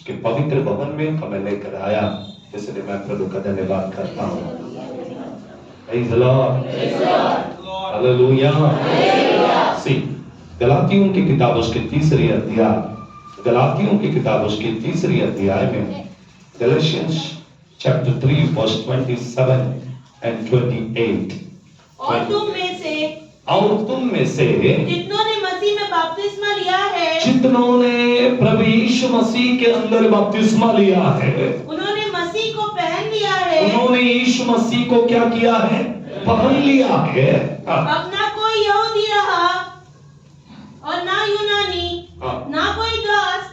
उसके पवित्र भवन में हमें लेकर आया, इसलिए मैं प्रभु का धन्यवाद करता हूँ। Praise the Lord. Hallelujah. See, गलातियों की किताब उसके तीसरी अध्याय, गलातियों की किताब उसके तीसरी अध्याय में Galatians chapter 3 verse 27 and 28. और तुम में से जितनों ने मसीह में बपतिस्मा लिया है, जितनों ने प्रभु यीशु मसीह के अंदर बपतिस्मा लिया है, उन्होंने मसीह को पहन लिया है। उन्होंने यीशु मसीह को क्या किया है? पहन लिया है। अब ना कोई यहूदी रहा और ना यूनानी, ना कोई दास,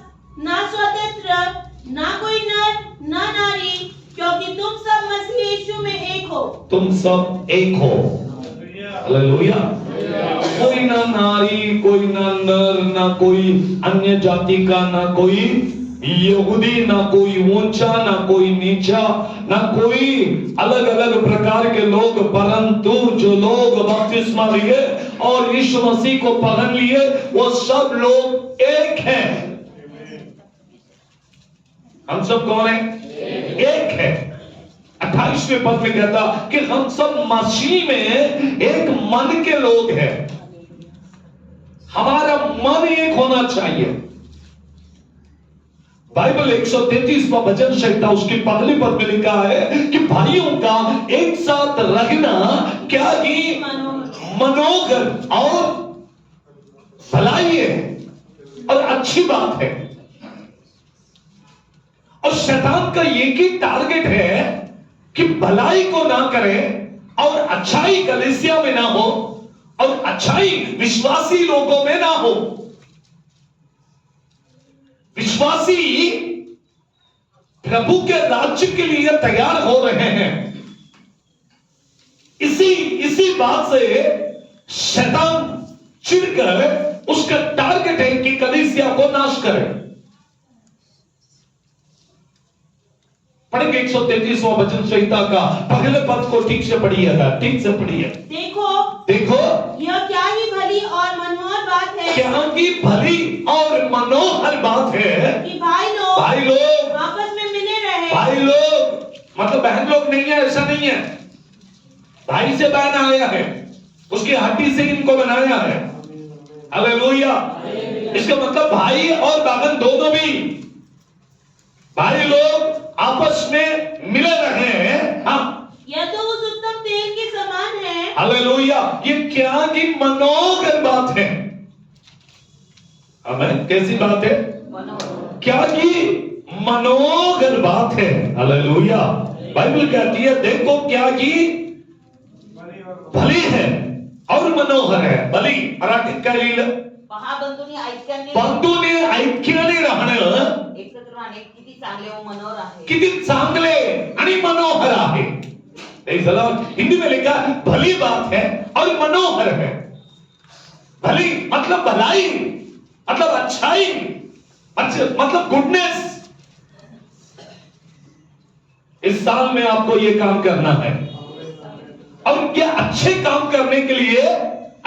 ना स्वतंत्र, ना कोई नर, ना नारी, क्योंकि तुम सब मसीह यीशु में एक हो। तुम सब एक हो। हालेलुया। कोई ना नारी, कोई ना नर, ना कोई अन्य जाति का, ना कोई यहूदी, ना कोई ऊंचा, ना कोई नीचा, ना कोई अलग अलग प्रकार के लोग, परंतु जो लोग बपतिस्मा लिए और यीशु मसीह को पहन लिए, वो सब लोग एक हैं। हम सब कौन हैं? एक है। 28वें पद में कहता कि हम सब मसीह में एक मन के लोग हैं। हमारा मन एक होना चाहिए। बाइबल 133वां भजन संहिता उसकी पहली पद में लिखा है कि भाइयों का एक साथ रहना क्या ही मनोहर और भलाई है और अच्छी बात है। और शैतान का एक ही टारगेट है कि भलाई को ना करे और अच्छाई कलीसिया में ना हो और अच्छाई विश्वासी लोगों में ना हो। विश्वासी प्रभु के राज्य के लिए तैयार हो रहे हैं। इसी बात से शैतान चिढ़कर उसका टारगेट है कि कलीसिया को नाश करे। पढ़ेंगे 133वां भजन संहिता का पहले पद को ठीक से पढ़िएगा, ठीक से पढ़िए। देखो यह क्या ही भली और मनोहर बात है, क्या ही भली और मनोहर बात है कि भाई लोग आपस में मिले रहे। भाई लोग मतलब बहन लोग नहीं है, ऐसा नहीं है। भाई से बहन आया है, उसकी हड्डी से इनको बनाया है। हालेलुया। इसका मतलब भाई और बहन दोनों भी, भाई लोग आपस में मिले रहे हैं। हाँ, यह तो उस उत्तम तेल के समान है। हालेलुया। ये क्या की मनोहर बात है। हमें कैसी बात है? क्या की मनोहर बात है। हालेलुया। बाइबल कहती है देखो क्या की भली है और मनोहर है। भली मराठीत काय लिहिलं? बंधूने ऐक्याने राहणं एकत्र राहणे किती चांगले व मनोहर आहे। किती चांगले आणि मनोहर आहे। हिंदी में लिखा भली बात है और मनोहर है। भली मतलब भलाई, मतलब अच्छाई, मतलब गुडनेस। इस साल में आपको ये काम करना है और ये अच्छे काम करने के लिए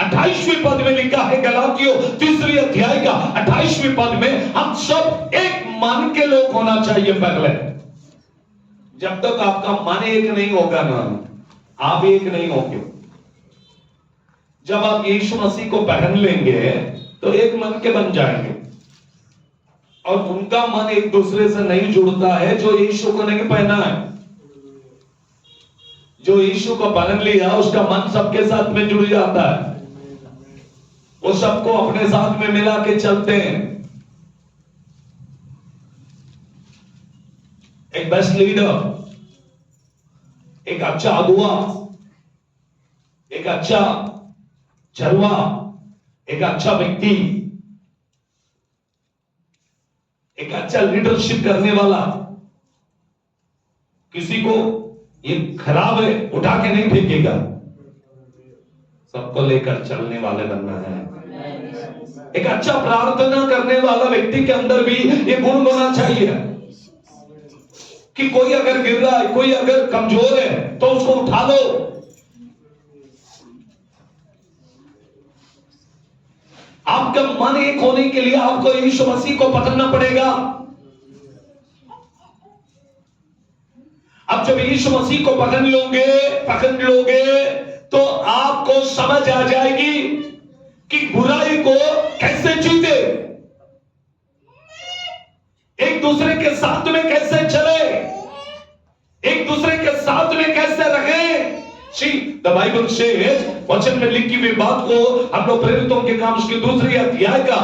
28वें पद में लिखा है, गलातियों तीसरी अध्याय का 28वें पद में हम सब एक मन के लोग होना चाहिए। पहले जब तक आपका मन एक नहीं होगा ना, आप एक नहीं होंगे। जब आप यीशु मसीह को पहन लेंगे तो एक मन के बन जाएंगे और उनका मन एक दूसरे से नहीं जुड़ता है जो यीशु को नहीं पहना है। जो यीशु को पहन लिया उसका मन सबके साथ में जुड़ जाता है, वो सबको अपने साथ में मिला के चलते हैं। एक बेस्ट लीडर, एक अच्छा अगुआ, एक अच्छा चरवा, एक अच्छा व्यक्ति, एक अच्छा लीडरशिप करने वाला, किसी को ये खराब है उठा के नहीं फेंकेगा, सबको लेकर चलने वाले बनना है। एक अच्छा प्रार्थना करने वाला व्यक्ति के अंदर भी ये गुण होना चाहिए कि कोई अगर गिर रहा है, कोई अगर कमजोर है तो उसको उठा लो। आपका मन एक होने के लिए आपको यीशु मसीह को पकड़ना पड़ेगा। अब जब यीशु मसीह को पकड़ लोगे तो आपको समझ आ जाएगी कि बुराई को कैसे जीते, एक दूसरे के साथ में कैसे चले, एक दूसरे के साथ में कैसे रहे। द बाइबल सेज, वचन में लिखी हुई बात को हम लोग प्रेरितों के काम उसके दूसरी अध्याय का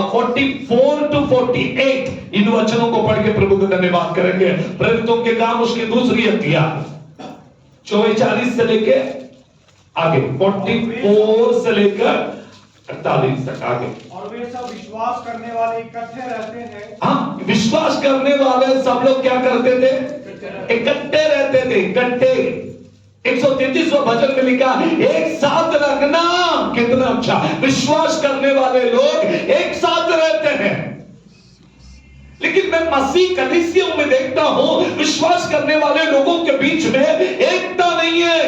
44 to 48 इन वचनों को पढ़ के प्रभु का धन्यवाद करेंगे। प्रेरितों के काम उसकी दूसरी अध्याय 44 से लेके आगे 44 से लेकर 48 तक आगे। और वे सब विश्वास करने वाले इकट्ठे रहते हैं। हाँ, विश्वास करने वाले सब लोग क्या करते थे? इकट्ठे रहते थे, इकट्ठे। 133वां भजन में लिखा एक साथ रखना, कितना अच्छा। विश्वास करने वाले लोग एक साथ रहते हैं। लेकिन मैं मसीह कलीसियों में देखता हूं विश्वास करने वाले लोगों के बीच में एकता नहीं है।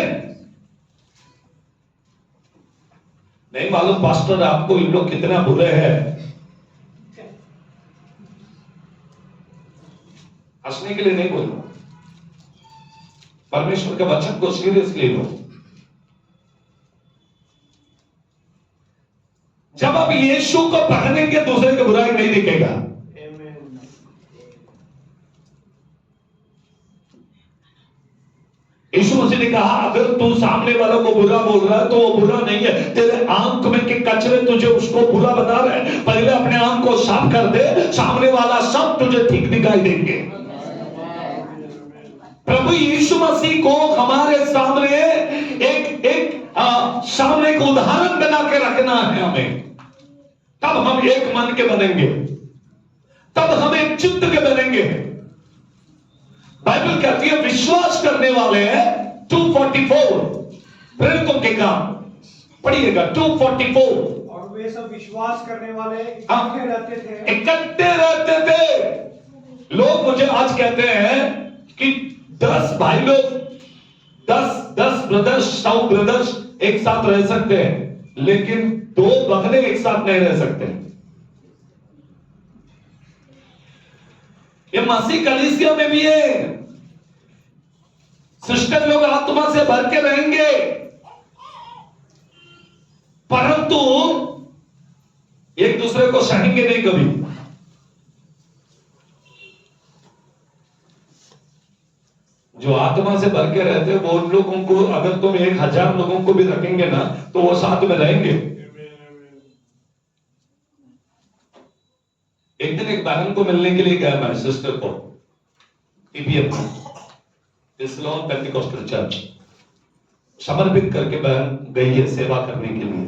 नहीं मालूम पास्टर आपको इन लोग कितना बुरे हैं। हंसने के लिए नहीं बोल रहा, परमेश्वर के वचन को सीरियसली लो। जब आप यीशु को पकड़ेंगे दूसरे की बुराई नहीं दिखेगा। यीशु मसीह ने कहा अगर तू सामने वालों को बुरा बोल रहा है तो वो बुरा नहीं है, तेरे आंख में के कचरे तुझे उसको बुरा बता रहे हैं। पहले अपने आंख को साफ कर दे, सामने वाला सब तुझे ठीक दिखाई देंगे। प्रभु यीशु मसीह को हमारे सामने एक सामने एक उदाहरण बना के रखना है हमें, तब हम एक मन के बनेंगे, तब हम एक चित्त के बनेंगे। बाइबल कहती है विश्वास करने वाले हैं 244 प्रेरितों के काम पढ़िएगा 244। और वे सब विश्वास करने वाले इकट्ठे रहते थे, इकट्ठे रहते थे। लोग मुझे आज कहते हैं कि 10 भाई लोग 10 ब्रदर्स 100 ब्रदर्स एक साथ रह सकते हैं, लेकिन 2 बहनें एक साथ नहीं रह सकते। ये मसीह कलीसिया में भी है। सिस्टर लोग आत्मा से भर के रहेंगे, परंतु एक दूसरे को सहेंगे नहीं कभी। जो आत्मा से भर के रहते हैं वो उन लोगों को, अगर तुम 1000 लोगों को भी रखेंगे ना तो वो साथ में रहेंगे। एक दिन एक बहन को मिलने के लिए गया मैं, सिस्टर को, टीपीएफ इस्लाम पेंटिकॉस्टल चर्च समर्पित करके बहन गई है सेवा करने के लिए।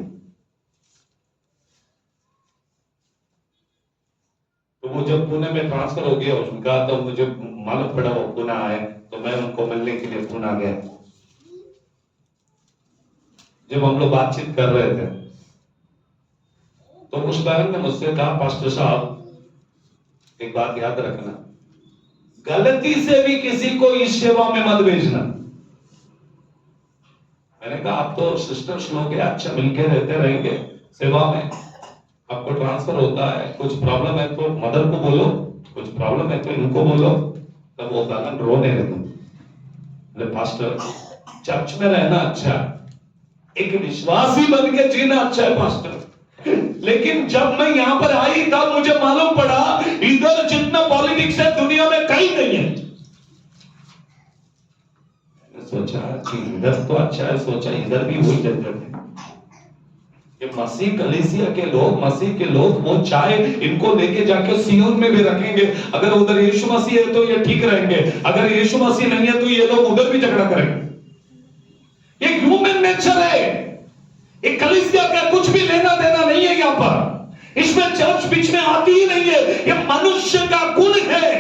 तो वो जब पुणे में ट्रांसफर हो गया उनका, तो मुझे मालूम पड़ा वो पुणे आए, तो मैं उनको मिलने के लिए पुणे गया। जब हम लोग बातचीत कर रहे थे तो उस बहन ने मुझसे कहा पास्टर साहब एक बात याद रखना, गलती से भी किसी को इस सेवा में मत भेजना। मैंने कहा आप तो सिस्टर्स लोग हैं, अच्छा मिलके रहते रहेंगे सेवा में, आपको ट्रांसफर होता है, कुछ प्रॉब्लम है तो मदर को बोलो, कुछ प्रॉब्लम है तो इनको बोलो। तब वो बहन रोने लगी। पास्टर चर्च में रहना अच्छा, एक विश्वासी बन के जीना अच्छा है पास्टर, लेकिन जब मैं यहां पर आई तब मुझे मालूम पड़ा इधर जितना पॉलिटिक्स है दुनिया में कहीं नहीं है। सोचा कि इधर तो अच्छा है, सोचा इधर भी वही झंझट है। ये मसीह कलीसिया के लोग, मसीह के लोग वो चाहे इनको लेके जाके सियोन में भी रखेंगे, अगर उधर यीशु मसीह है तो ये ठीक रहेंगे, अगर यीशु मसीह नहीं है तो ये लोग उधर भी झगड़ा करेंगे। ये ह्यूमन नेचर है। एक कलीसिया का कुछ भी लेना देना नहीं है यहां पर, इसमें चर्च बीच में आती ही नहीं है। ये मनुष्य का गुण है,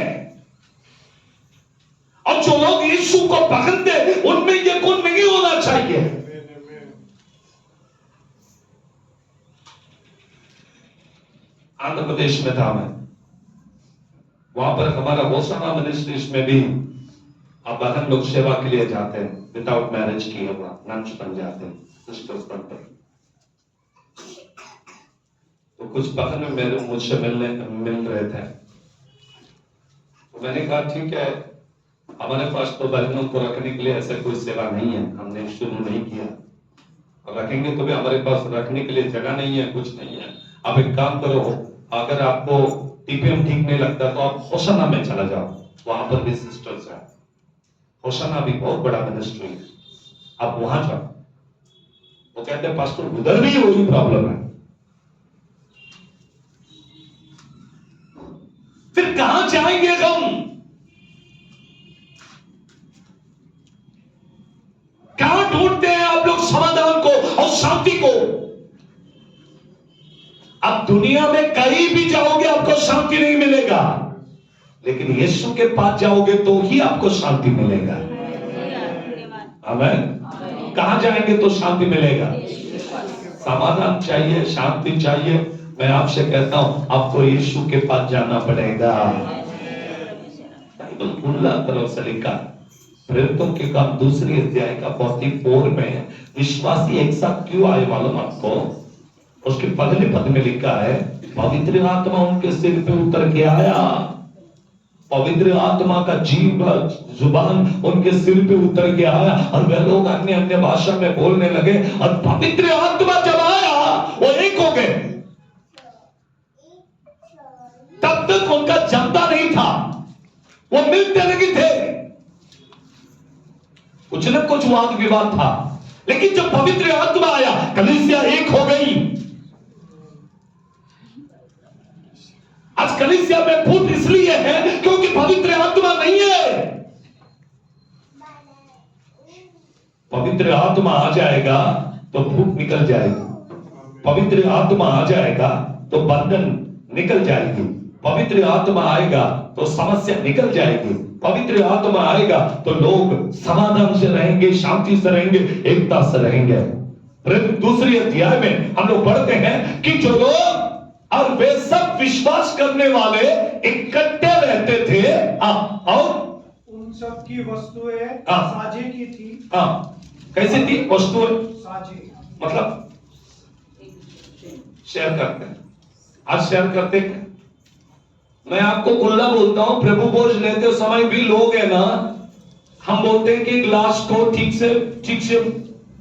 और जो लोग यीशु को पकड़ते उनमें ये गुण नहीं होना चाहिए। आंध्र प्रदेश में था मैं, वहां पर हमारा घोषणा मिनिस्ट्रीज में भी अब बहन लोग सेवा के लिए जाते हैं, विदाउट मैरिज किए हुआ नंस बन जाते हैं, सिस्टर्स बनते हैं। तो कुछ बहन मेरे मुझसे मिल रहे थे, तो मैंने कहा ठीक है हमारे पास तो बहनों को रखने के लिए ऐसा कोई सेवा नहीं है, हमने शुरू नहीं किया और रखेंगे तो भी हमारे पास रखने के लिए जगह नहीं है, कुछ नहीं है। आप एक काम करो, अगर आपको टीपीएम ठीक नहीं लगता तो आप होशाना में चला जाओ, वहां पर भी सिस्टर्स है। होशाना भी बहुत बड़ा मिनिस्ट्री है, आप वहां जाओ। वो कहते हैं पास्टर उधर भी वही प्रॉब्लम है। फिर कहां जाएंगे हम? कहां ढूंढते हैं आप लोग समाधान को और शांति को? आप दुनिया में कहीं भी जाओगे आपको शांति नहीं मिलेगा, लेकिन यीशु के पास जाओगे तो ही आपको शांति मिलेगा। आमीन। कहां जाएंगे तो शांति मिलेगा? समाधान चाहिए, शांति चाहिए। मैं आपसे कहता हूं आपको यीशु के पास जाना पड़ेगा। बाइबल 15 से लिखा, प्रेरितों के काम 2 अध्याय का 44 में विश्वासी एक साथ क्यों आए मालूम आपको? उसके पहले पद में लिखा है, पवित्र आत्मा उनके सिर पे उतर के आया। पवित्र आत्मा का जीव जुबान उनके सिर पे उतर के आया और वे लोग अन्य अन्य भाषा में बोलने लगे। और पवित्र आत्मा जब आया वो एक हो गए। तब तक उनका जमता नहीं था, वो मिलते नहीं थे, कुछ न कुछ वाद विवाद था। लेकिन जब पवित्र आत्मा आया कलीसिया एक हो गई। आज कलीसिया में फूट इसलिए है क्योंकि पवित्र आत्मा नहीं है। पवित्र आत्मा आ जाएगा तो फूट निकल जाएगी, पवित्र आत्मा आ जाएगा तो बंधन निकल जाएगी, पवित्र आत्मा आएगा तो समस्या निकल जाएगी, पवित्र आत्मा आएगा तो लोग समाधान से रहेंगे, शांति से रहेंगे, एकता से रहेंगे। फिर 2 अध्याय में हम लोग पढ़ते हैं कि जो लोग और वे सब विश्वास करने वाले इकट्ठे रहते थे और उन सब की वस्तुएं साझे की थी। कैसे थी वस्तुएं? साझे मतलब शेयर करते हैं। आज शेयर करते हैं। मैं आपको खुला बोलता हूं, प्रभु भोज लेते समय भी लोग है ना, हम बोलते हैं कि ग्लास को ठीक से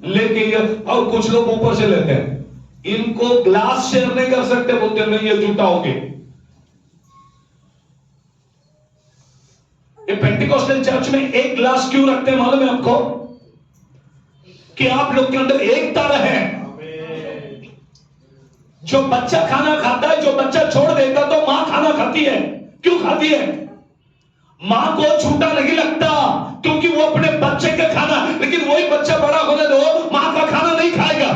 लेके, और कुछ लोग ऊपर से लेते हैं। इनको ग्लास शेयर नहीं कर सकते, बोलते नहीं ये झूठा हो गया। ये पेंटिकोस्टल चर्च में एक ग्लास क्यों रखते हैं मालूम है आपको? कि आप लोग के अंदर एकता रहे। जो बच्चा खाना खाता है, जो बच्चा छोड़ देता तो मां खाना खाती है। क्यों खाती है? मां को झूठा नहीं लगता क्योंकि वो अपने बच्चे का खाना, लेकिन वही बच्चा बड़ा होने दो, मां का खाना नहीं खाएगा।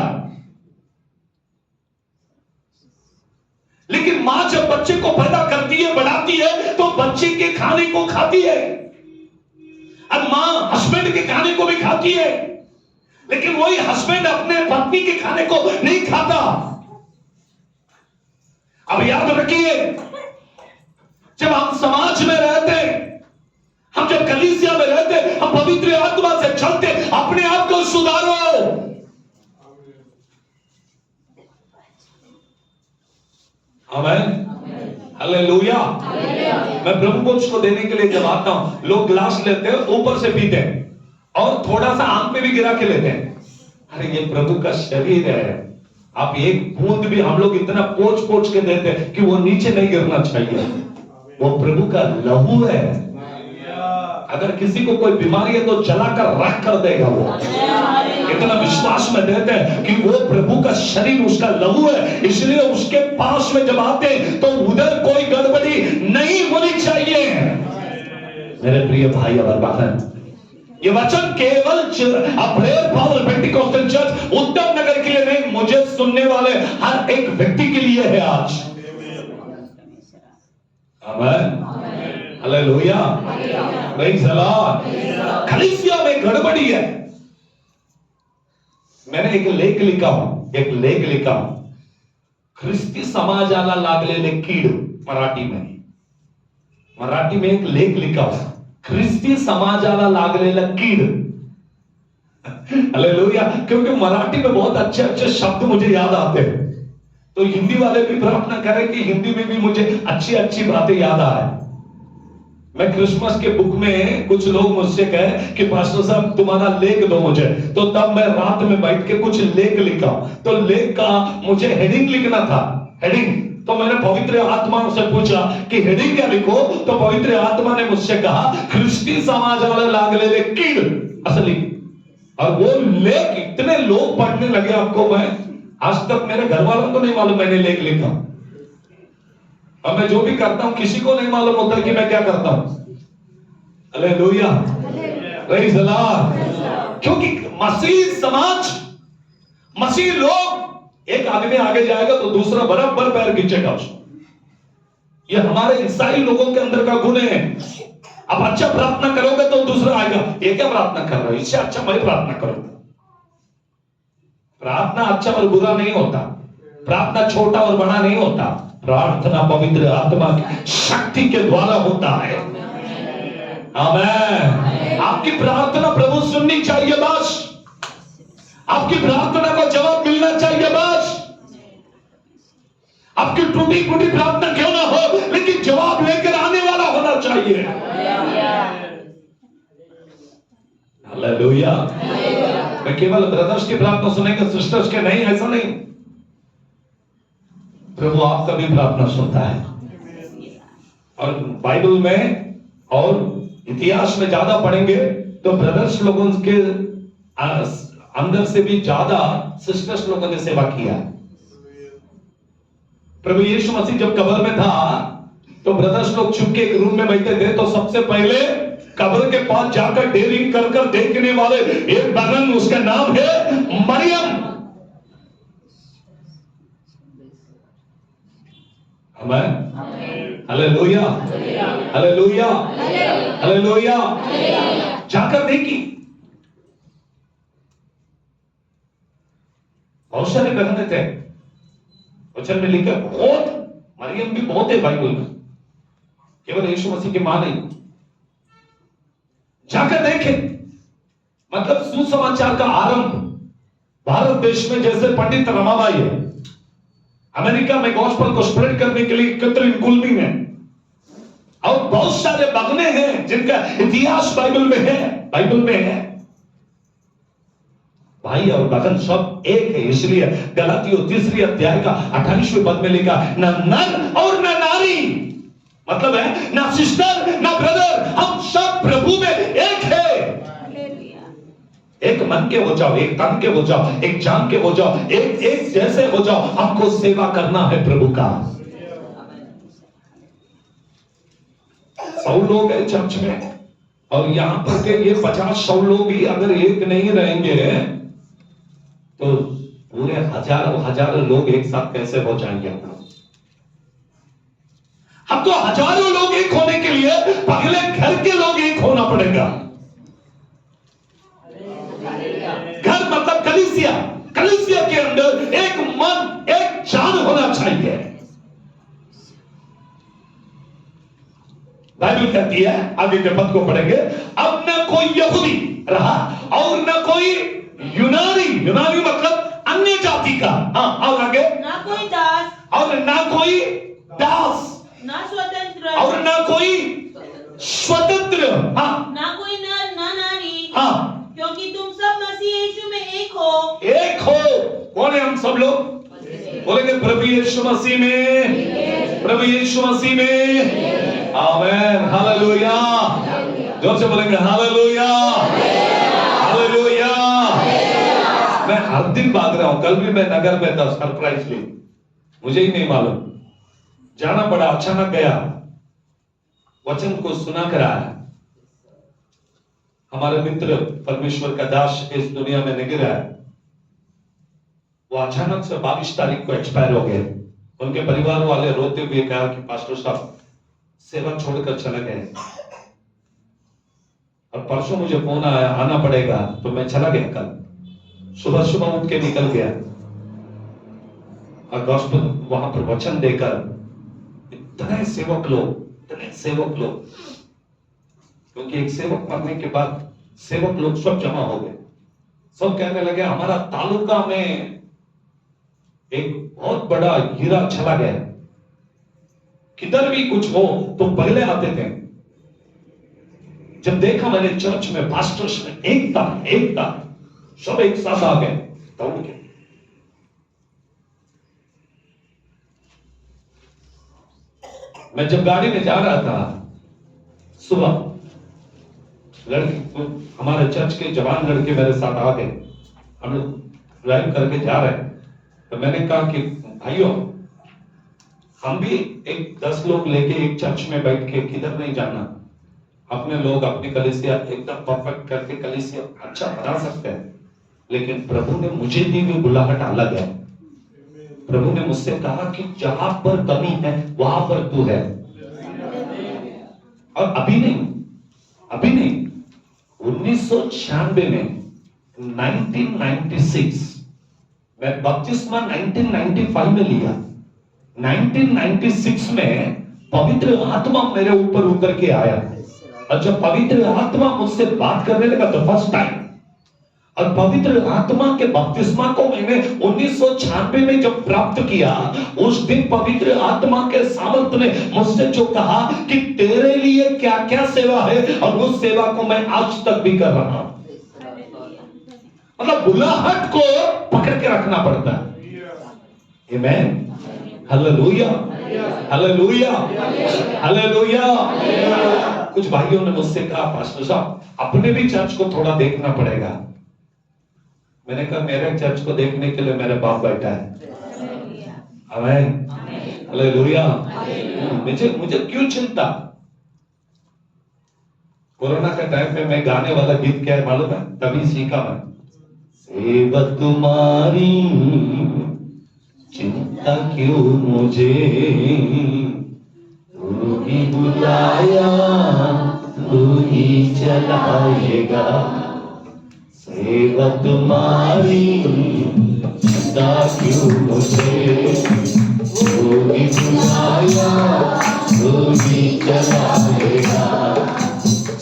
लेकिन मां जब बच्चे को पैदा करती है, बढ़ाती है, तो बच्चे के खाने को खाती है। अब मां हस्बैंड के खाने को भी खाती है, लेकिन वही हस्बैंड अपने पत्नी के खाने को नहीं खाता। अब याद रखिए, जब हम समाज में रहते, हम जब कलीसिया में रहते, हम पवित्र आत्मा से चलते, अपने आप को सुधारो। आमीन, हालेलुया। मैं प्रभु भोज को देने के लिए जब आता हूं, लोग ग्लास लेते हैं, ऊपर से पीते हैं और थोड़ा सा आंख में भी गिरा के लेते हैं। अरे ये प्रभु का शरीर है, आप एक बूंद भी हम लोग इतना पोंछ के देते हैं कि वो नीचे नहीं गिरना चाहिए। वो प्रभु का लहू है। अगर किसी को कोई बीमारी है तो जलाकर रख कर देगा। वो इतना विश्वास में देते हैं कि वो प्रभु का शरीर, उसका लहू है, इसलिए उसके पास में जब आते हैं तो उधर कोई गड़बड़ी नहीं होनी चाहिए। मेरे प्रिय भाई और बहन, ये वचन केवल प्रेयर पावर पेंटिकोस्टल चर्च उत्तम नगर के लिए नहीं, मुझे सुनने वाले हर एक व्यक्ति के लिए है आज। आमीन, हालेलुया, प्रेज़ द लॉर्ड। कलीसिया में गड़बड़ी है। मैंने एक लेख लिखा हूं, ख्रिस्ती समाजाला लागलेले कीड। मराठी में एक लेख लिखा हुआ, ख्रिस्ती समाजाला लागलेला कीड। हालेलुया। क्योंकि मराठी में बहुत अच्छे अच्छे शब्द मुझे याद आते हैं, तो हिंदी वाले भी प्रार्थना करें कि हिंदी में भी मुझे अच्छी अच्छी बातें याद आए। मैं क्रिसमस के बुक में कुछ लोग मुझसे कहे कि पास्टर साहब तुम्हारा लेख दो मुझे, तो तब मैं रात में बैठ के कुछ लेख लिखा। तो लेख का मुझे हेडिंग लिखना था, हेडिंग। तो मैंने पवित्र आत्मा से पूछा कि हेडिंग क्या लिखो, तो पवित्र आत्मा ने मुझसे कहा ख्रिस्ती समाजाला लागलेले कीड असली। और वो लेख इतने लोग पढ़ने लगे, आपको मैं आज तक मेरे घर वालों को नहीं मालूम मैंने लेख लिखा। और मैं जो भी करता हूं किसी को नहीं मालूम होता कि मैं क्या करता हूं। Hallelujah, praise the Lord. क्योंकि मसीह समाज, मसीह लोग, एक आदमी आगे जाएगा तो दूसरा बराबर पैर खींचेगा उसको। ये हमारे ईसाई लोगों के अंदर का गुण है। अब अच्छा प्रार्थना करोगे तो दूसरा आएगा, ये क्या प्रार्थना कर रहे हो, इससे अच्छा मैं प्रार्थना करूंगा। प्रार्थना अच्छा और बुरा नहीं होता, प्रार्थना छोटा और बड़ा नहीं होता। प्रार्थना पवित्र आत्मा की शक्ति के द्वारा होता है। आमीन। आपकी प्रार्थना प्रभु सुननी चाहिए बस, आपकी प्रार्थना को जवाब मिलना चाहिए बस। आपकी टूटी फूटी प्रार्थना क्यों ना हो, लेकिन जवाब लेकर आने वाला होना चाहिए। हालेलुया। मैं केवल ब्रदर्स की प्रार्थना सुनेगा, सिस्टर्स के नहीं, ऐसा नहीं। प्रभु आपका भी प्रार्थना सुनता है। और बाइबल में और इतिहास में ज्यादा पढ़ेंगे तो ब्रदर्स लोगों के अंदर से भी ज्यादा सिस्टर्स लोगों ने सेवा किया। प्रभु यीशु मसीह जब कब्र में था तो ब्रदर्स लोग चुप के एक रूम में बैठे थे, तो सबसे पहले कब्र के पास जाकर डेरिंग कर कर देखने वाले एक बहन, उसका नाम है मरियम। आमीन, हालेलुया, हालेलुया, हालेलुया। जाकर देखी, बहुत सारे बहने थे। वचन में लिखा बहुत, मरियम भी बहुत है बाइबल में, केवल यीशु मसीह की मां नहीं। जाकर देखे, मतलब सुसमाचार का आरंभ भारत देश में जैसे पंडित रमाबाई है, अमेरिका में गॉस्पेल को स्प्रेड करने के लिए कैथरीन कुलमिंग है, और बहुत सारे बगने हैं जिनका इतिहास बाइबल में है, बाइबल में है। भाई और बहन सब एक है। इसलिए गलातियों 3 अध्याय का 28वें पद में लिखा, न नर और न नारी, मतलब है ना सिस्टर ना ब्रदर, हम सब प्रभु में एक है। एक मन के हो जाओ, एक तन के हो जाओ, एक जान के हो जाओ, एक जैसे हो जाओ। आपको सेवा करना है प्रभु का। 100 लोग हैं चर्च में, और यहां पर के ये 50-100 लोग ही अगर एक नहीं रहेंगे तो पूरे हजारों लोग एक साथ कैसे हो जाएंगे। हमको हजारों लोग एक होने के लिए पहले घर के लोग एक होना पड़ेगा। घर मतलब कलीसिया, कलीसिया के अंदर एक मन एक जान होना चाहिए। बाइबल कहती है, आगे के पद को पढ़ेंगे, अब न कोई यहूदी रहा और न कोई यूनानी, यूनानी मतलब अन्य जाति का, हाँ, और आगे ना कोई दास और ना कोई दास, ना स्वतंत्र और ना कोई स्वतंत्र, हाँ, ना कोई नर ना नारी, हाँ, क्योंकि तुम सब मसीह यीशु में एक हो। एक हो। कौन है हम सब लोग? बोलेंगे प्रभु यीशु मसीह में, प्रभु यीशु मसीह में। आमीन, हालेलुया। जोर से बोलेंगे हालेलुया, हालेलुया। मैं हर दिन भाग रहा हूं। कल भी मैं नगर में था सरप्राइजली, मुझे ही नहीं मालूम, जाना पड़ा, अचानक गया, वचन को सुना कर आया। हमारे मित्र परमेश्वर का दास इस दुनिया में नहीं रहा है, वो अचानक से 22 तारीख को एक्सपायर हो गए। उनके परिवार वाले रोते हुए कहा कि पास्टर साहब सेवा छोड़कर चले गए। और परसों मुझे फोन आया, आना पड़ेगा, तो मैं चला गया। कल सुबह सुबह उठ के निकल गया और गॉस्पेल वहां पर वचन देकर इतने सेवक लोग, क्योंकि एक सेवक मरने के बाद सेवक लोग सब जमा हो गए। सब कहने लगे हमारा तालुका में एक बहुत बड़ा हीरा चला गया, किधर भी कुछ हो तो पहले आते थे। जब देखा मैंने चर्च में पास्टर्स में एकता सब एक साथ आ गए, दौड़ गए। मैं जब गाड़ी में जा रहा था सुबह, लड़के हमारे चर्च के जवान लड़के मेरे साथ आ गए, हम लोग ड्राइव करके जा रहे हैं। तो मैंने कहा कि भाइयों, हम भी 10 लोग लेके एक चर्च में बैठ के किधर नहीं जाना, अपने लोग अपनी कलीसिया एकदम परफेक्ट करके कलीसिया अच्छा बना सकते हैं, लेकिन प्रभु ने मुझे दी हुई बुलाहट अलग है। प्रभु ने मुझसे कहा कि जहां पर कमी है वहां पर तू है। और अभी नहीं 1996 में 1996 मैं बपतिस्मा 1995 में लिया। 1996 में पवित्र आत्मा मेरे ऊपर उतर के आया, और जब पवित्र आत्मा मुझसे बात करने लगा तो फर्स्ट टाइम, और पवित्र आत्मा के बपतिस्मा को मैंने 1996 में जब प्राप्त किया, उस दिन पवित्र आत्मा के सामर्थ ने मुझसे जो कहा कि तेरे लिए क्या क्या सेवा है, और उस सेवा को मैं आज तक भी कर रहा हूं। मतलब बुलाहट को पकड़ के रखना पड़ता है। आमेन, हालेलुया, हालेलुया, हालेलुया। कुछ भाइयों ने मुझसे कहा, पास्टर साहब अपने भी चर्च को थोड़ा देखना पड़ेगा। मैंने कहा मेरे चर्च को देखने के लिए मेरा बाप बैठा है। आमेन, हालेलुया। मुझे क्यों चिंता? कोरोना के टाइम में मैं गाने वाला गीत क्या है मालूम है? तभी सीखा मैं, सेवा तुम्हारी चिंता क्यों मुझे, तू ही बुलाया तू ही चलाएगा, सेवा तुम्हारी चिंता क्यों मुझे, तू ही बुलाया तू ही चलाएगा,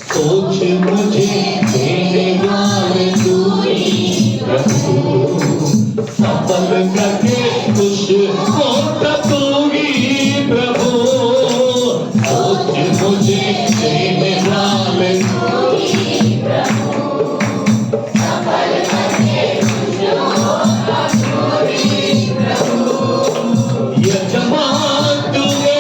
सोच मुझे तेरे वाले तू ही प्रभु, सफल करके खुश होता तू ही प्रभु, सोच मुझे तेरे वाले तू ही प्रभु, सफल करके खुश होता तू ही प्रभु, ये जमात तुझे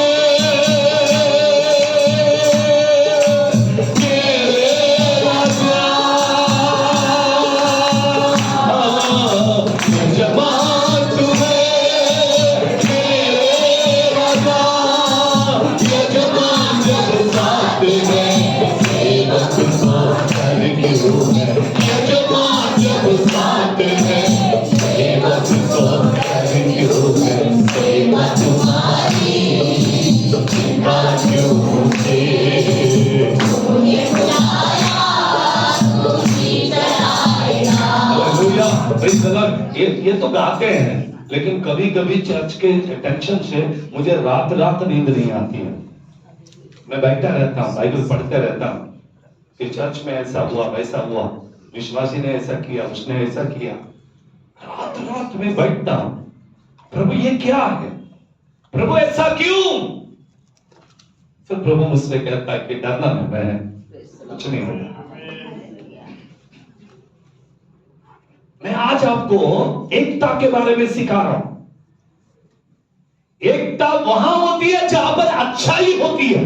ये तो गाते हैं, लेकिन कभी कभी चर्च के टेंशन से मुझे रात नींद नहीं आती है। मैं बैठा रहता हूँ, बाइबल पढ़ते रहता हूँ कि चर्च में ऐसा हुआ वैसा हुआ, विश्वासी ने ऐसा किया उसने ऐसा किया, रात में बैठता हूं, प्रभु ये क्या है, प्रभु ऐसा क्यों? फिर प्रभु मुझसे कहता है कि डरना नहीं, मैं कुछ नहीं होगा। मैं आज आपको एकता के बारे में सिखा रहा हूं। एकता वहां होती है जहां पर अच्छाई होती है।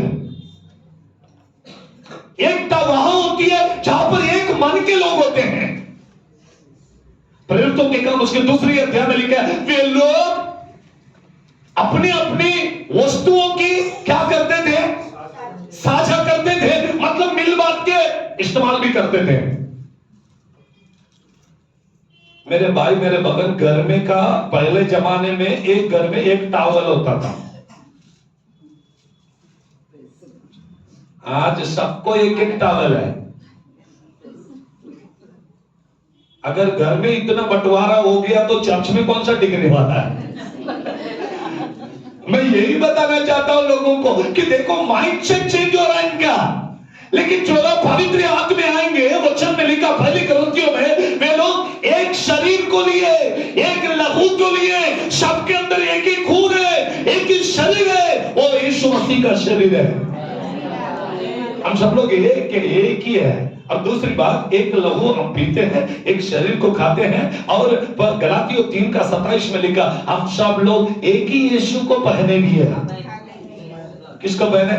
एकता वहां होती है जहां पर एक मन के लोग होते हैं। प्रेरितों के काम उसके 2 अध्याय में लिखा है, वे लोग अपनी अपनी वस्तुओं की क्या करते थे? साझा करते थे, मतलब मिल बांट के इस्तेमाल भी करते थे। मेरे भाई मेरे बगल घर में का पहले जमाने में एक घर में एक टॉवल होता था, आज सबको एक एक टॉवल है। अगर घर में इतना बंटवारा हो गया तो चर्च में कौन सा टिकने वाला है? मैं यही बताना चाहता हूं लोगों को कि देखो माइंड सेट चेंज हो रहा है इनका, लेकिन जो लोग पवित्र आत्मा में आएंगे, वचन में लिखा पहली कुरिन्थियों में, वे लोग एक शरीर को लिए, एक लहू को लिए, सबके अंदर एक ही खून है, एक ही शरीर है, वो यीशु मसीह का शरीर है। हम सब लोग एक ही है। और दूसरी बात, एक लहू हम पीते हैं, एक शरीर को खाते हैं। और गलातियों 3:27 में लिखा, हम सब लोग एक ही यीशु को पहने भी है। किसको पहने?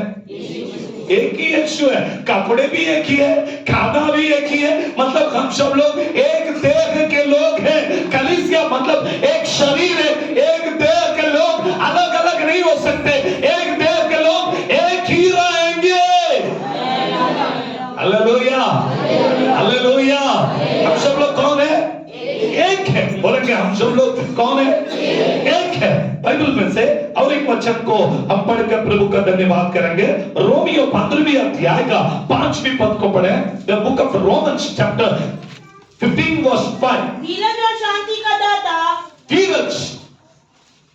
एक ही यीशु है। कपड़े भी एक ही है, खाना भी एक ही है। मतलब हम सब लोग एक देह के लोग हैं। कलीसिया मतलब एक शरीर है। एक देह के लोग अलग अलग नहीं हो सकते। एक देह के लोग एक ही रहेंगे। Hallelujah, hallelujah. हम सब लोग कौन है? एक है। बोलेंगे हम सब लोग कौन है? एक है। बाइबल में से और एक वचन को हम पढ़कर प्रभु का धन्यवाद करेंगे। रोमियो 15वीं अध्याय का 5वीं पद को पढ़े। The book of Romans chapter 15 verse 5। धीरज और शांति का दाता, धीरज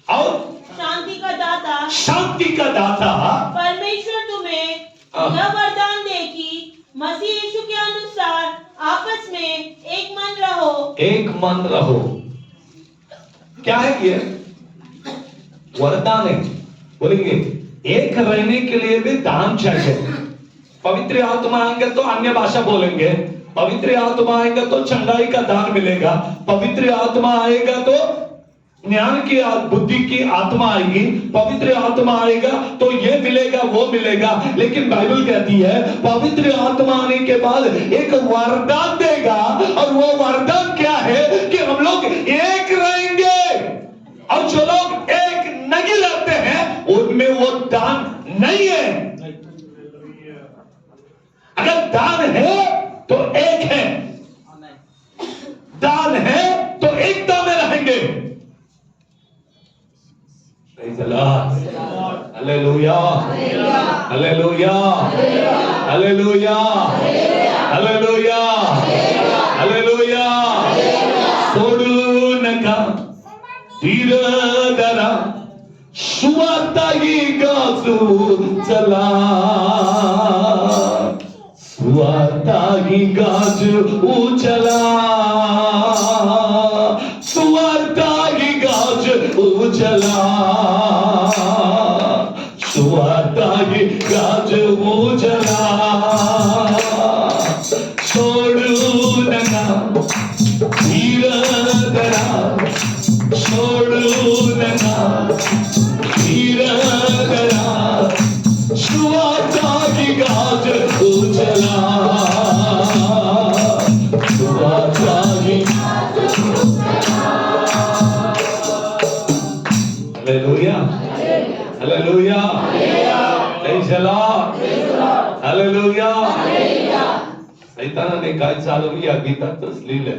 और शांति का दाता, शांति का दाता परमेश्वर तुम्हें यह वरदान दे कि मसीह यीशु के अनुसार आपस में एक मन रहो। एक मन रहो। क्या है ये? वरदान है। बोलेंगे एक रहने के लिए भी दान चाहिए। पवित्र आत्मा आएंगे तो अन्य भाषा बोलेंगे। पवित्र आत्मा आएगा तो चंगाई का दान मिलेगा। पवित्र आत्मा आएगा तो ज्ञान की बुद्धि की आत्मा आएगी। पवित्र आत्मा आएगा तो ये मिलेगा वो मिलेगा। लेकिन बाइबल कहती है पवित्र आत्मा आने के बाद एक वरदान देगा। और वो वरदान क्या है कि हम लोग एक रहेंगे। और जो लोग एक नहीं रहते हैं उनमें वो दान नहीं है। अगर दान है तो एक है, दान है तो एकता में रहेंगे। Hallelujah, hallelujah, hallelujah, hallelujah, hallelujah. सोडू नका धीरधरा सुवार्ताही गाजू चला। सुवार्ताही गाजू चला। सुवार्ताही गाजू चला। सुवार्ताही गाजू चला। सोडू नका धीरधरा छोड़ू नका धीरधरा। सुवार्ता की गाज उजला। सुवार्ता की हालेलुया, हालेलुया, जला हालेलुया। शैतान ने काय चालू किया गीतात तसलील है।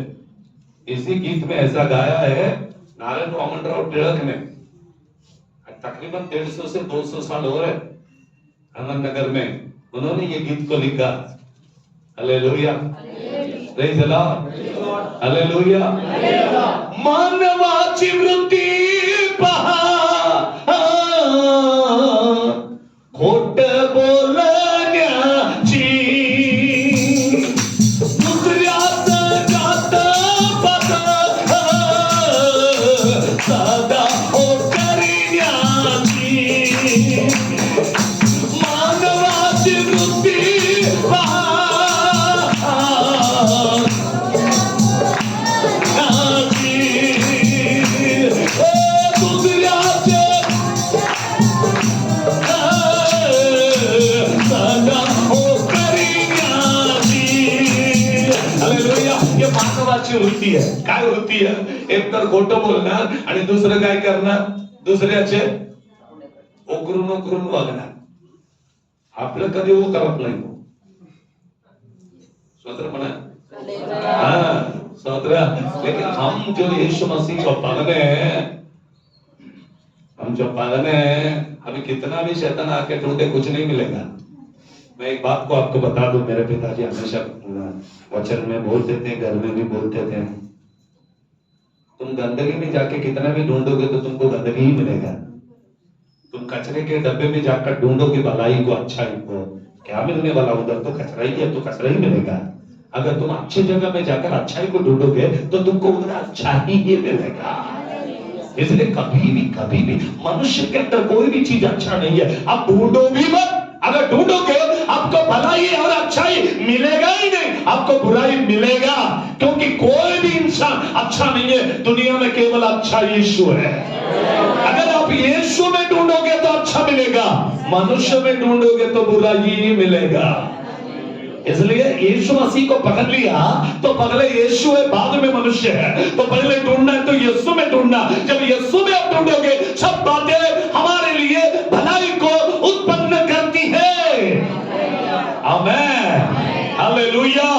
इसी गीत में ऐसा गाया है नारायण वामनराव टिळक ने। तकरीबन 150 से 200 साल हो रहे अहमदनगर में उन्होंने ये गीत को लिखा। Hallelujah, praise the Lord, hallelujah. मानवाची वृत्ती पहा खोट बोलण्याची। दुसऱ्याचं जात पात सदा हो करण्याची। मानवाची वृत्ती पहा मानवाची वृत्ती आहे। काय वृत्ती आहे? एक तर खोटं बोलणार आणि दुसरं काय करणार? दुसऱ्याचे ओकरून ओकरून वागणार। आपलं कधी वो करत नाही। स्वतंत्र म्हणा, हाँ स्वतंत्र। लेकिन हम जो यीशु मसीह को पालने हैं, हम जो पालने हैं, हमें कितना भी शैतान आके ढूंढे कुछ नहीं मिलेगा। मैं एक बात को आपको बता दूं, मेरे पिताजी हमेशा वचन में बोलते थे, घर में भी बोलते थे, तुम गंदगी में जाके कितना भी ढूंढोगे तो तुमको गंदगी ही मिलेगा। तुम कचरे के डब्बे में जाकर ढूंढोगे भलाई को, अच्छाई को, क्या मिलने वाला? उधर तो कचरा ही है, तो कचरा ही मिलेगा। अगर तुम अच्छी जगह में जाकर अच्छाई को ढूंढोगे तो तुमको उधर अच्छा ही मिलेगा। इसलिए कभी भी मनुष्य के अंदर कोई भी चीज अच्छा नहीं है। अब ढूंढो भी मत, अगर ढूंढोगे आपको भलाई और अच्छाई मिलेगा ही नहीं, आपको बुराई मिलेगा, क्योंकि कोई भी इंसान अच्छा नहीं है। दुनिया में केवल अच्छा यीशु है। अगर आप यीशु में ढूंढोगे तो अच्छा मिलेगा, मनुष्य में ढूंढोगे तो बुराई ही मिलेगा। इसलिए यीशु मसीह को पकड़ लिया तो पहले यीशु है, बाद में मनुष्य है। तो पहले ढूंढना है तो यीशु में ढूंढना। जब यीशु में आप ढूंढोगे सब बातें हमारे लिए भलाई को उत्पन्न करती है। आमीन, हालेलुया।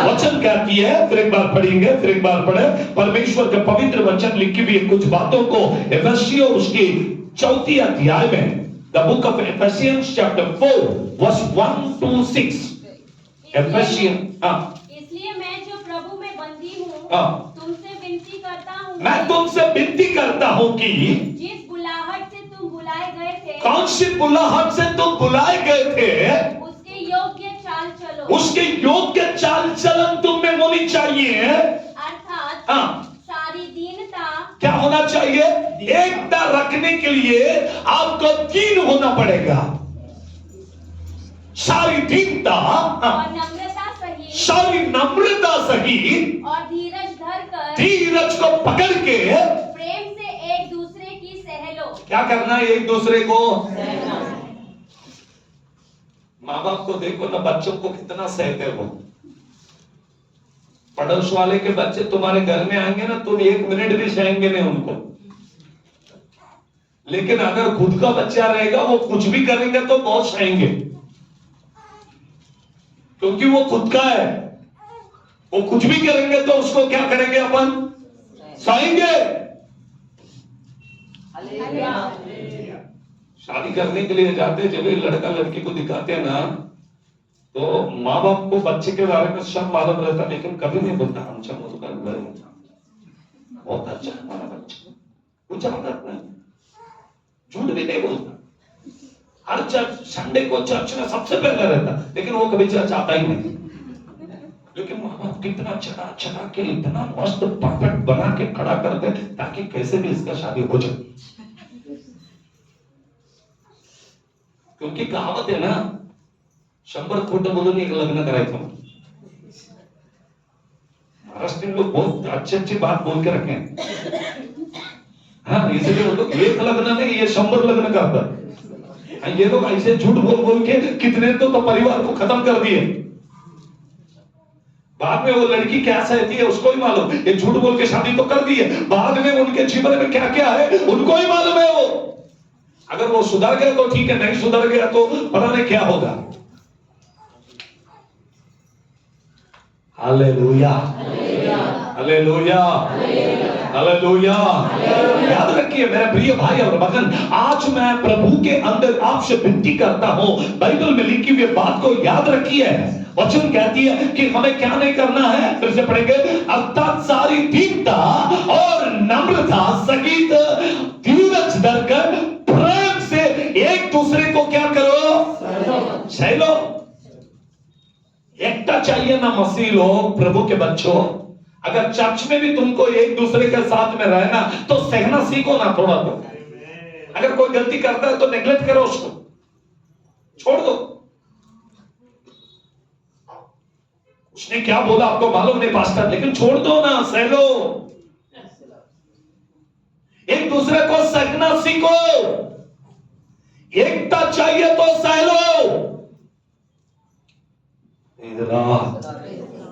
वचन कहती है, फिर एक बार पढ़ेंगे, फिर एक बार पढ़े। परमेश्वर के पवित्र वचन लिखी हुई कुछ बातों को इफिसियों उसकी 4 अध्याय में, the book of Ephesians chapter 4 verse 1 to 6। इसलिए मैं जो प्रभु में बंदी हूँ तुमसे विनती करता हूँ, मैं तुमसे विनती करता हूँ कि जिस बुलाहट से तुम बुलाए गए थे, कौन सी बुलाहट से तुम बुलाए गए थे, उसके योग्य चाल चलो। उसके योग्य चाल चलन तुम में होनी चाहिए। अर्थात सारी दीनता। क्या होना चाहिए? एकता रखने के लिए आपको दीन होना पड़ेगा। सारी दीनता और नम्रता सहित, सारी नम्रता सहित और धीरज धरकर, धीरज को पकड़ के प्रेम से एक दूसरे की सह लो। क्या करना है? एक दूसरे को। माँ बाप को देखो ना, बच्चों को कितना सहते हो। पड़ोस वाले के बच्चे तुम्हारे घर में आएंगे ना, तुम 1 मिनट भी सहेंगे नहीं उनको। लेकिन अगर खुद का बच्चा रहेगा, वो कुछ भी करेंगे तो बहुत सहेंगे, क्योंकि वो खुद का है। वो कुछ भी करेंगे तो उसको क्या करेंगे? अपन सहेंगे। शादी करने के लिए जाते, जब ये लड़का लड़की को दिखाते हैं ना, तो माँ बाप को बच्चे के बारे में सब मालूम रहता, लेकिन कभी नहीं बोलता हम सब बहुत अच्छा है हमारा बच्चा, कुछ आदत नहीं, झूठ भी नहीं बोलता। हर चर्च, संडे को चर्च में सबसे पहले रहता, लेकिन वो कभी चर्च आता ही नहीं। लेकिन माँ बाप कितना चढ़ा के इतना मस्त परफेक्ट बना के खड़ा करते ताकि कैसे भी इसका शादी हो जाए। क्योंकि कहावत है ना, 100 खोटं बोलून एक लग्न करायचं। महाराष्ट्र लोग बहुत अच्छी बात बोल के रखे हैं। हाँ, इसलिए वो लोग 1 लग्न नहीं, ये 100 लग्न करता। ये लोग ऐसे झूठ बोल के कितने तो परिवार को खत्म कर दिए। बाद में वो लड़की क्या सहती है उसको ही मालूम। ये झूठ बोल के शादी तो कर दी है, बाद में उनके जीवन में क्या क्या है उनको ही मालूम है। वो अगर वो सुधर गया तो ठीक है, नहीं सुधर गया तो पता नहीं क्या होगा। Hallelujah, hallelujah, hallelujah. याद रखिए मेरे प्रिय भाई और बहन, आज मैं प्रभु के अंदर आपसे विनती करता हूं, बाइबल में लिखी हुई बात को याद रखिए। वचन कहती है कि हमें क्या नहीं करना है, फिर से पढ़ेंगे। अर्थात सारी दीनता और नम्रता सहित धीरज धरकर प्रेम से एक दूसरे को क्या करो? सह लो। एकता चाहिए ना मसीह लोग, प्रभु के बच्चों। अगर चर्च में भी तुमको एक दूसरे के साथ में रहना तो सहना सीखो ना थोड़ा तो। अगर कोई गलती करता है तो नेग्लेक्ट करो उसको, छोड़ दो। उसने क्या बोला आपको मालूम नहीं पास्टर, लेकिन छोड़ दो ना, सह लो। एक दूसरे को सहना सीखो। एकता चाहिए तो सह लो।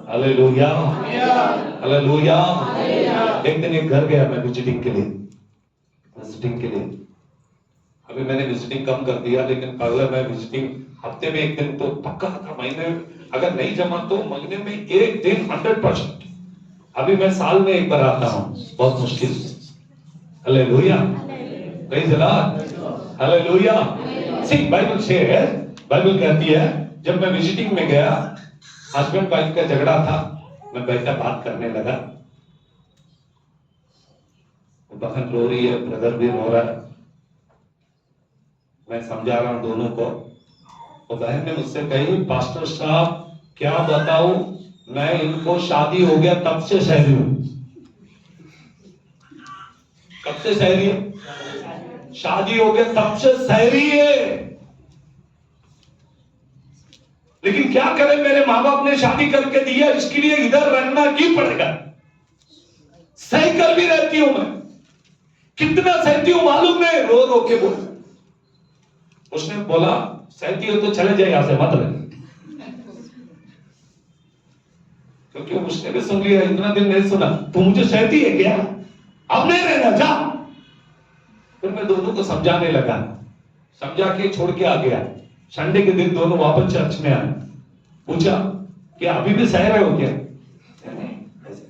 Hallelujah, hallelujah. एक दिन एक घर गया मैं विजिटिंग के लिए। अभी मैंने विजिटिंग कम कर दिया, लेकिन पहले मैं विजिटिंग हफ्ते में एक दिन तो पक्का था, महीने अगर नहीं जमा तो महीने में एक दिन 100%। अभी मैं साल में एक बार आता हूं, बहुत मुश्किल से। Hallelujah, praise the Lord, hallelujah. सी बाइबल से है, बाइबल कहती है जब मैं विजिटिंग में गया, हस्बैंड वाइफ का झगड़ा था, मैं बैठा बात करने लगा, बहन रो रही है, ब्रदर भी रो रहा है, मैं समझा रहा हूं दोनों को। तो बहन ने मुझसे कही, पास्टर साहब क्या बताऊं, मैं इनको शादी हो गया तब से सह रही हूं। कब से सह रही है? शादी हो गया तब से सह रही है। लेकिन क्या करें, मेरे माँ बाप ने शादी करके दिया, इसके लिए इधर रहना ही पड़ेगा। सही कर भी रहती हूं मैं, कितना सहती हूं मालूम नहीं, रो रो के बोल। उसने बोला सहती हो तो चले जाए यहां से, मत रहे। क्योंकि उसने भी सुन लिया, इतना दिन नहीं सुना, तू मुझे सहती है क्या, अब नहीं रहना, जा। फिर मैं दोनों को समझाने लगा, समझा के छोड़ के आ गया। संडे के दिन दोनों वापस चर्च में आए। पूछा कि अभी भी सह रहे हो क्या?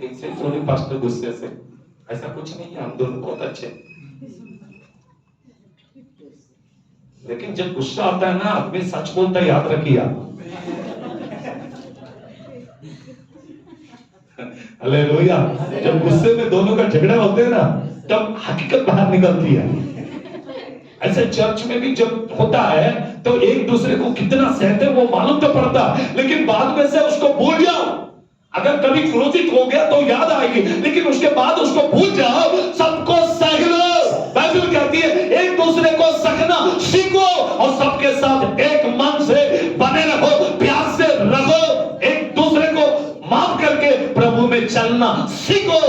ऐसे थोड़ी पास्टर गुस्से से, ऐसा कुछ नहीं है, हम दोनों बहुत अच्छे। लेकिन जब गुस्सा आता है ना, आदमी सच बोलता है, याद रखिए आप। हालेलुया। जब गुस्से में दोनों का झगड़ा होते है ना, तब हकीकत बाहर निकलती है। ऐसे चर्च में भी जब होता है तो एक दूसरे को कितना सहते वो मालूम तो पड़ता, लेकिन बाद में से उसको भूल जाओ। अगर कभी क्रोधित हो गया तो याद आएगी, लेकिन उसके बाद उसको भूल जाओ, सबको सह लो। बाइबल कहती है एक दूसरे को सहना सीखो और सबके साथ एक मन से बने रहो, प्यार से रहो, एक दूसरे को माफ करके प्रभु में चलना सीखो।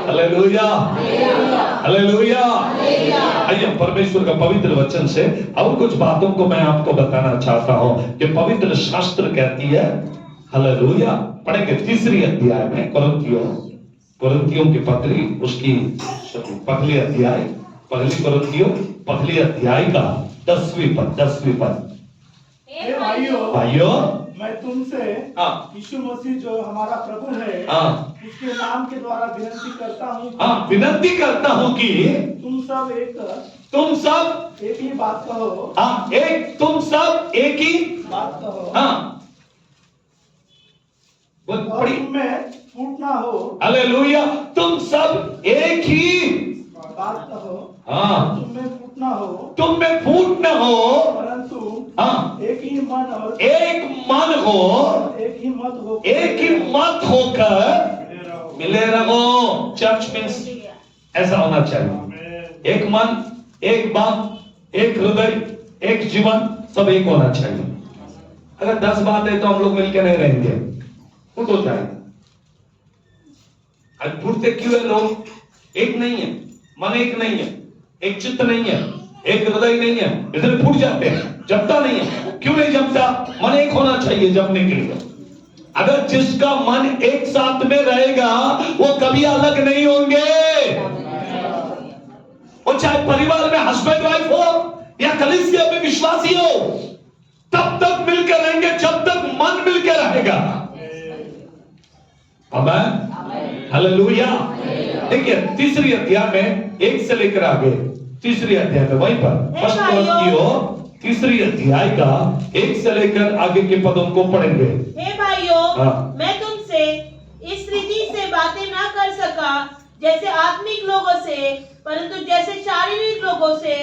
Hallelujah, hallelujah. आइए परमेश्वर का पवित्र वचन से और कुछ बातों को मैं आपको बताना चाहता हूं कि पवित्र शास्त्र कहती है। हालेलुया। पढ़ेंगे 3 अध्याय में, कुरिन्थियों की पत्री, उसकी पहली अध्याय, पहली कुरिन्थियों पहली अध्याय का 10वीं पद। हे भाइयों, भाइयों, मैं तुमसे यीशु मसीह जो हमारा प्रभु है, उसके नाम के द्वारा विनती करता हूँ कि तुम सब एक ही बात कहो। तुम सब एक ही बात कहो। और तुम में फूट ना हो। हालेलुया। तुम सब एक ही बात कहो। तुम में फूट ना हो, परंतु एक ही मन हो, एक ही मत होकर मिले रहो। चर्च मीन्स ऐसा होना चाहिए, एक मन, एक बात, एक हृदय, एक जीवन, सब एक होना चाहिए। अगर 10 बात है तो हम लोग मिलकर नहीं रहेंगे, फुट हो जाएगा। आज फूटते क्यों है लोग? एक नहीं है मन, एक नहीं है, एक चित्त नहीं है, एक हृदय नहीं है, इसलिए फूट जाते हैं, जमता नहीं है। क्यों नहीं जमता? मन एक होना चाहिए जमने के लिए। अगर जिसका मन एक साथ में रहेगा वो कभी अलग नहीं होंगे। वो चाहे परिवार में हस्बैंड वाइफ हो या कलीसिया में विश्वासी हो, तब तक मिलकर रहेंगे जब तक मन मिलकर रहेगा। आमीन, हालेलुया। देखिए 3 अध्याय में 1 से लेकर आगे 3 अध्याय में, वहीं पर फर्स्ट कुरिन्थियों 3 अध्याय का 1 से लेकर आगे के पदों को पढ़ेंगे। हे भाइयों, मैं तुमसे इस रीति से बातें ना कर सका जैसे आत्मिक लोगों से, परंतु जैसे शारीरिक लोगों से।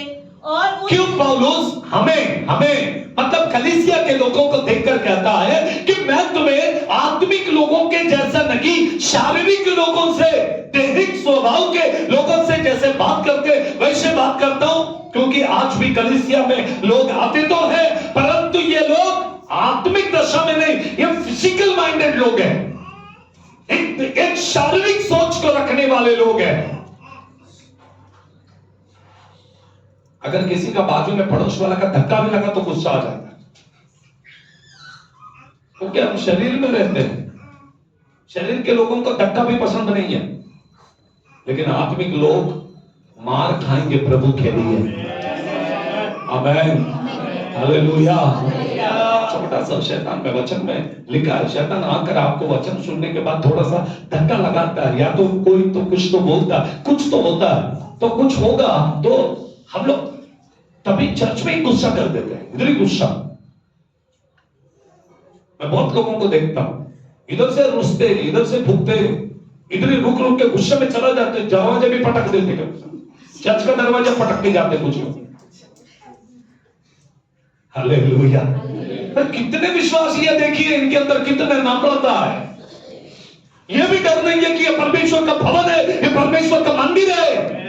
और क्यों पौलुस हमें मतलब कलीसिया के लोगों को देखकर कहता है कि मैं तुम्हें आत्मिक लोगों के जैसा नहीं, शारीरिक लोगों से, दैहिक स्वभाव के लोगों से जैसे बात करते वैसे बात करता हूं। क्योंकि आज भी कलीसिया में लोग आते तो हैं, परंतु ये लोग आत्मिक दशा में नहीं, ये फिजिकल माइंडेड लोग हैं, एक शारीरिक सोच को रखने वाले लोग हैं। अगर किसी का बाजू में पड़ोस वाला का धक्का भी लगा तो गुस्सा आ जाता है, क्योंकि हम शरीर में रहते हैं। शरीर के लोगों को धक्का भी पसंद नहीं है, लेकिन आत्मिक लोग मार खाएंगे प्रभु के लिए। आमीन, हालेलुया। छोटा सा शैतान में वचन में लिखा है, शैतान आकर आपको वचन सुनने के बाद थोड़ा सा धक्का लगाता है, या तो कोई तो कुछ तो बोलता, कुछ तो होता है, तो कुछ होगा तो हम लोग तभी चर्च में ही गुस्सा कर देते हैं, इधर ही गुस्सा। मैं बहुत लोगों को देखता हूं, इधर से रुसते, इधर से भूखते, इधर ही रुक रुक के गुस्से में चला जाते, दरवाजे भी पटक देते, चर्च का दरवाजा पटक के जाते कुछ लोग। हालेलुया। पर कितने विश्वासी है, देखिए इनके अंदर कितने नम्रता है। यह भी डर नहीं है कि यह परमेश्वर का भवन है, यह परमेश्वर का मंदिर है,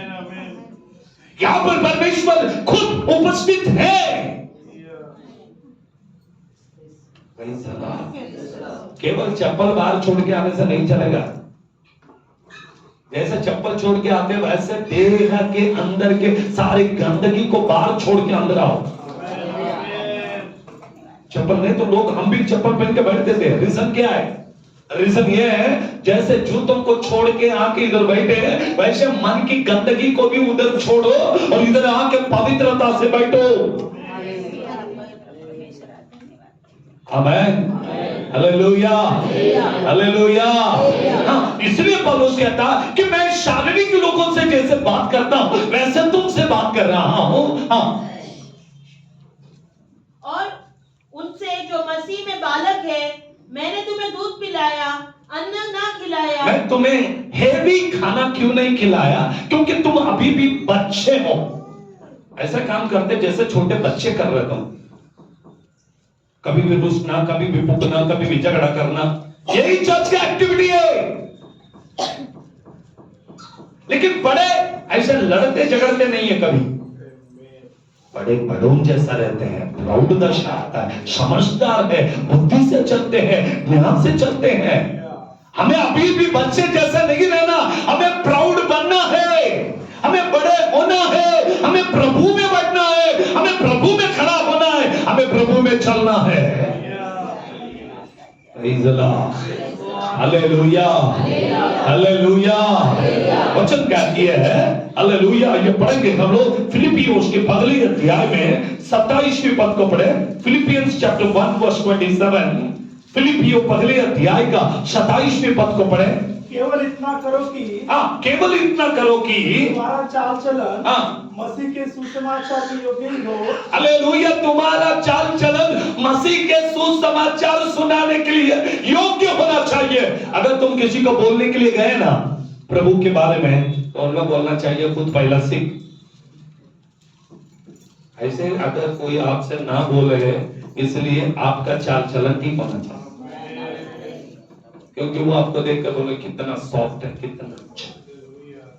यहां पर परमेश्वर खुद उपस्थित है। केवल चप्पल बाहर छोड़ के आने से नहीं चलेगा। जैसे चप्पल छोड़ के आते वैसे देह के अंदर के सारी गंदगी को बाहर छोड़ के अंदर आओ। चप्पल नहीं तो लोग, हम भी चप्पल पहन के बैठते थे। रीजन क्या है? रीजन ये है जैसे जूतों को छोड़ के आके इधर बैठे हैं वैसे मन की गंदगी को भी उधर छोड़ो और इधर आके पवित्रता से बैठो। आमेन, हालेलुया, हालेलुया। हाँ, इसलिए पौलुस कहता कि मैं शारीरिक लोगों से जैसे बात करता हूं वैसे तुमसे बात कर रहा हूं। हाँ, और उनसे जो मसीह में बालक है, मैंने तुम्हें दूध पिलाया, अन्न ना खिलाया। मैं तुम्हें हेवी खाना क्यों नहीं खिलाया? क्योंकि तुम अभी भी बच्चे हो। ऐसा काम करते जैसे छोटे बच्चे कर रहे हो, कभी भी रुसना, कभी भी भूखना, कभी भी झगड़ा करना, यही चर्च की एक्टिविटी है। लेकिन बड़े ऐसे लड़ते झगड़ते नहीं है कभी। बड़े बड़ों जैसा रहते हैं, प्रौढ़ दशा आता है, समझदार है, बुद्धि से चलते हैं, ज्ञान से चलते हैं। हमें अभी भी बच्चे जैसा नहीं रहना, हमें प्राउड बनना है, हमें बड़े होना है, हमें प्रभु में बढ़ना है, हमें प्रभु में खड़ा होना है, हमें प्रभु में चलना है। Praise the Lord, hallelujah, hallelujah. वचन कहती है हालेलुया। ये पढ़ेंगे हम लोग फिलिपियोस के पहले अध्याय में 27वें पद को पढ़े। Philippians chapter 1 verse 27। फिलिपियो पहले अध्याय का 27वें पद को पढ़े। केवल इतना करो कि, केवल इतना करो कि तुम्हारा चाल चलन मसीह के सुसमाचार के योग्य ही हो। हालेलुया। तुम्हारा चाल चलन मसीह के सुसमाचार सुनाने के लिए योग्य होना चाहिए। अगर तुम किसी को बोलने के लिए गए ना प्रभु के बारे में, तो उनको बोलना चाहिए खुद पहला सीख। ऐसे अगर कोई आपसे ना बोले इसलिए आपका चाल चलन ठीक होना चाहिए, क्योंकि वो आपको देखकर बोले कितना सॉफ्ट है, कितना अच्छा,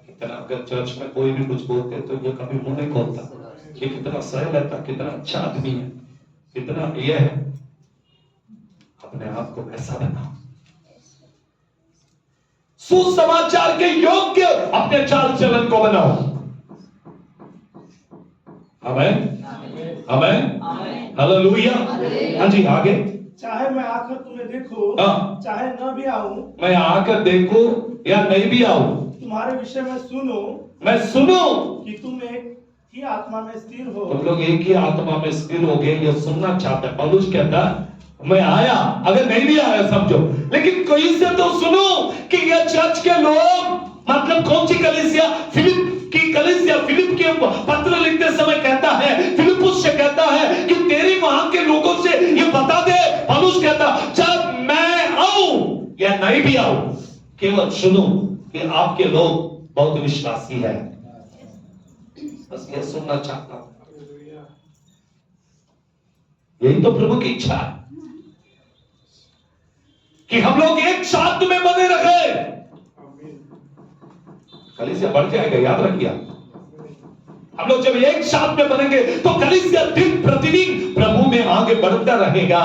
कितना। अगर चर्च में कोई भी कुछ बोलते तो ये कभी मुंह नहीं खोलता, ये कितना सह लेता, कितना अच्छा आदमी है, कितना ये है। अपने आप को ऐसा बनाओ, सुसमाचार के योग्य अपने चाल चलन को बनाओ। आमेन, आमेन, हालेलुया। हाँ जी, आगे। चाहे मैं आकर तुम्हें देखूं, चाहे न भी आऊं, मैं आकर देखूं या नहीं भी आऊं, तुम्हारे विषय में सुनो, मैं सुनो कि तुम एक ही आत्मा में स्थिर हो। तुम लोग एक ही आत्मा में स्थिर हो गए, ये सुनना चाहता है। पौलुस कहता मैं आया, अगर नहीं भी आया समझो, लेकिन कोई से तो सुनो कि ये चर्च के लोग, मतलब कौन सी कलीसिया? फिलिप की कलीसिया। फिलिप के पत्र लिखते समय कहता है, फिलिपुस से कहता है कि तेरी वहां के लोगों से ये बता दे। पौलुस कहता जब मैं आऊं या नहीं भी आऊं, केवल सुनो कि आपके लोग बहुत विश्वासी है। बस ये सुनना चाहता हूं। यही तो प्रभु की इच्छा है कि हम लोग एक साथ में बने रहे। कलीसिया बढ़ जाएगा, याद रखिए। हम लोग जब एक साथ में बनेंगे तो कलीसिया दिन प्रतिदिन प्रभु में आगे बढ़ता रहेगा।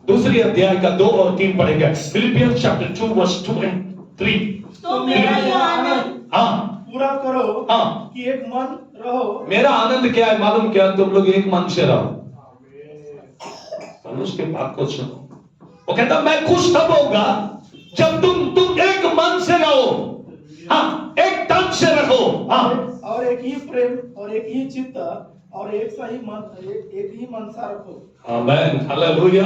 दूसरी अध्याय का 2 और 3 पढ़ेंगे। Philippians chapter 2 verse 2 and 3। तो मेरा यह आनंद पूरा करो कि एक मन रहो। मेरा आनंद क्या है मालूम क्या? तुम लोग एक मन से रहो। तो उसके बात को सुनो। वो कहता मैं खुश तब होगा जब तुम एक मन से रहो। हाँ, एक तन से रहो। हाँ, और एक ही प्रेम और एक ही चित्त और एक सही मन, एक ही मनसा रखो। आमेन, हालेलुया।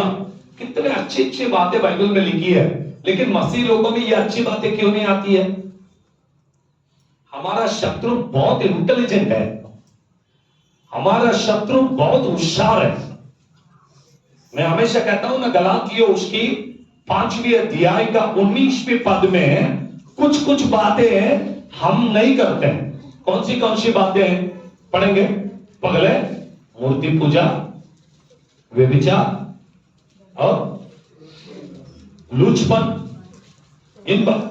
कितने अच्छी अच्छी बातें बाइबल में लिखी है, लेकिन मसीह लोगों में ये अच्छी बातें क्यों नहीं आती है? हमारा शत्रु बहुत इंटेलिजेंट है, हमारा शत्रु बहुत होशियार है। मैं हमेशा कहता हूं ना, गलातियों उसकी 5वीं अध्याय का 19वें पद में कुछ कुछ बातें हम नहीं करते हैं। कौन सी बातें पढ़ेंगे? पगले, मूर्ति पूजा, व्यभिचार और लूचपन, इन बात।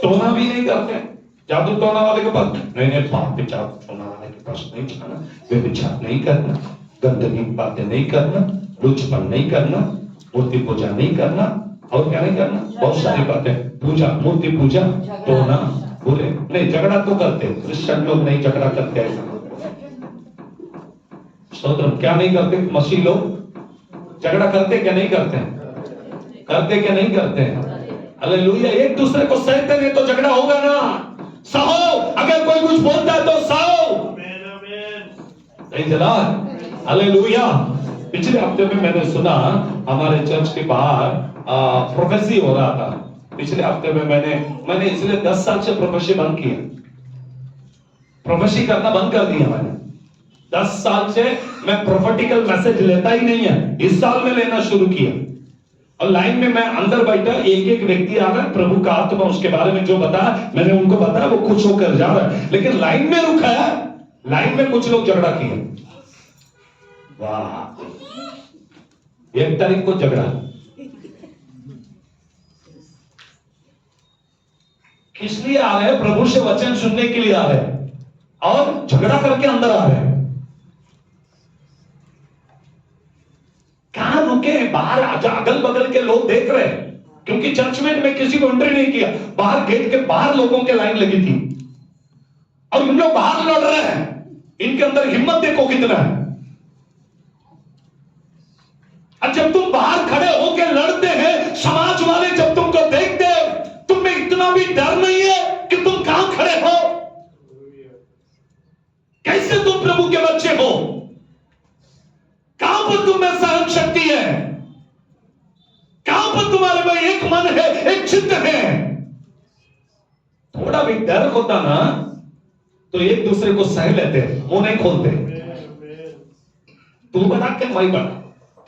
टोना भी नहीं करते हैं। जादू टोना वाले के पास नहीं, पाप पे जादू टोना वाले के पास नहीं जाना, व्यभिचार नहीं करना, गंदगी बातें नहीं करना, लुचपन नहीं करना, मूर्ति पूजा नहीं करना, और क्या नहीं करना, बहुत सारी बातें, पूजा, मूर्ति पूजा, रोना, बुरे नहीं, झगड़ा तो करते, क्रिश्चियन लोग नहीं झगड़ा करते ऐसा। स्तोत्र, क्या नहीं करते मसीह लोग? झगड़ा करते क्या नहीं करते? करते क्या नहीं करते? हालेलुया। एक दूसरे को सहते नहीं तो झगड़ा होगा ना। सहो, अगर कोई कुछ बोलता है तो सहो। हालेलुया। पिछले हफ्ते में मैंने सुना हमारे चर्च के बाहर प्रोफेसी हो रहा था। पिछले हफ्ते में मैंने इसलिए 10 साल से प्रोफेसी बंद किया, प्रोफेसी करना बंद कर दिया मैंने। 10 साल से मैं प्रोफेटिकल मैसेज लेता ही नहीं है, इस साल में लेना शुरू किया। और लाइन में मैं अंदर बैठा, एक एक व्यक्ति आ रहा है, प्रभु का आत्मा उसके बारे में जो बताया मैंने उनको बताया, वो खुश होकर जा रहा है। लेकिन लाइन में रुका है, लाइन में कुछ लोग झगड़ा किए। वाह, 1 तारीख को झगड़ा, किस लिए आ रहे हैं? प्रभु से वचन सुनने के लिए आ रहे हैं और झगड़ा करके अंदर आ रहे हैं। कहां रुके? बाहर अगल बगल के लोग देख रहे हैं, क्योंकि चर्चमेंट में किसी को एंट्री नहीं किया। बाहर गेट के बाहर लोगों के लाइन लगी थी और इन लोग बाहर लड़ रहे हैं। इनके अंदर हिम्मत देखो कितना है। और जब तुम बाहर खड़े होकर लड़ते हैं, समाज वाले जब तुमको देखते हैं, तुम में इतना भी डर नहीं है कि तुम कहां खड़े हो। कैसे तुम प्रभु के बच्चे हो? कहां पर तुम में सहन शक्ति है? कहां पर तुम्हारे में एक मन है, एक चित्त है? थोड़ा भी डर होता ना तो एक दूसरे को सह लेते, मुंह नहीं खोलते। तू बढ़ा के मैं बढ़ा,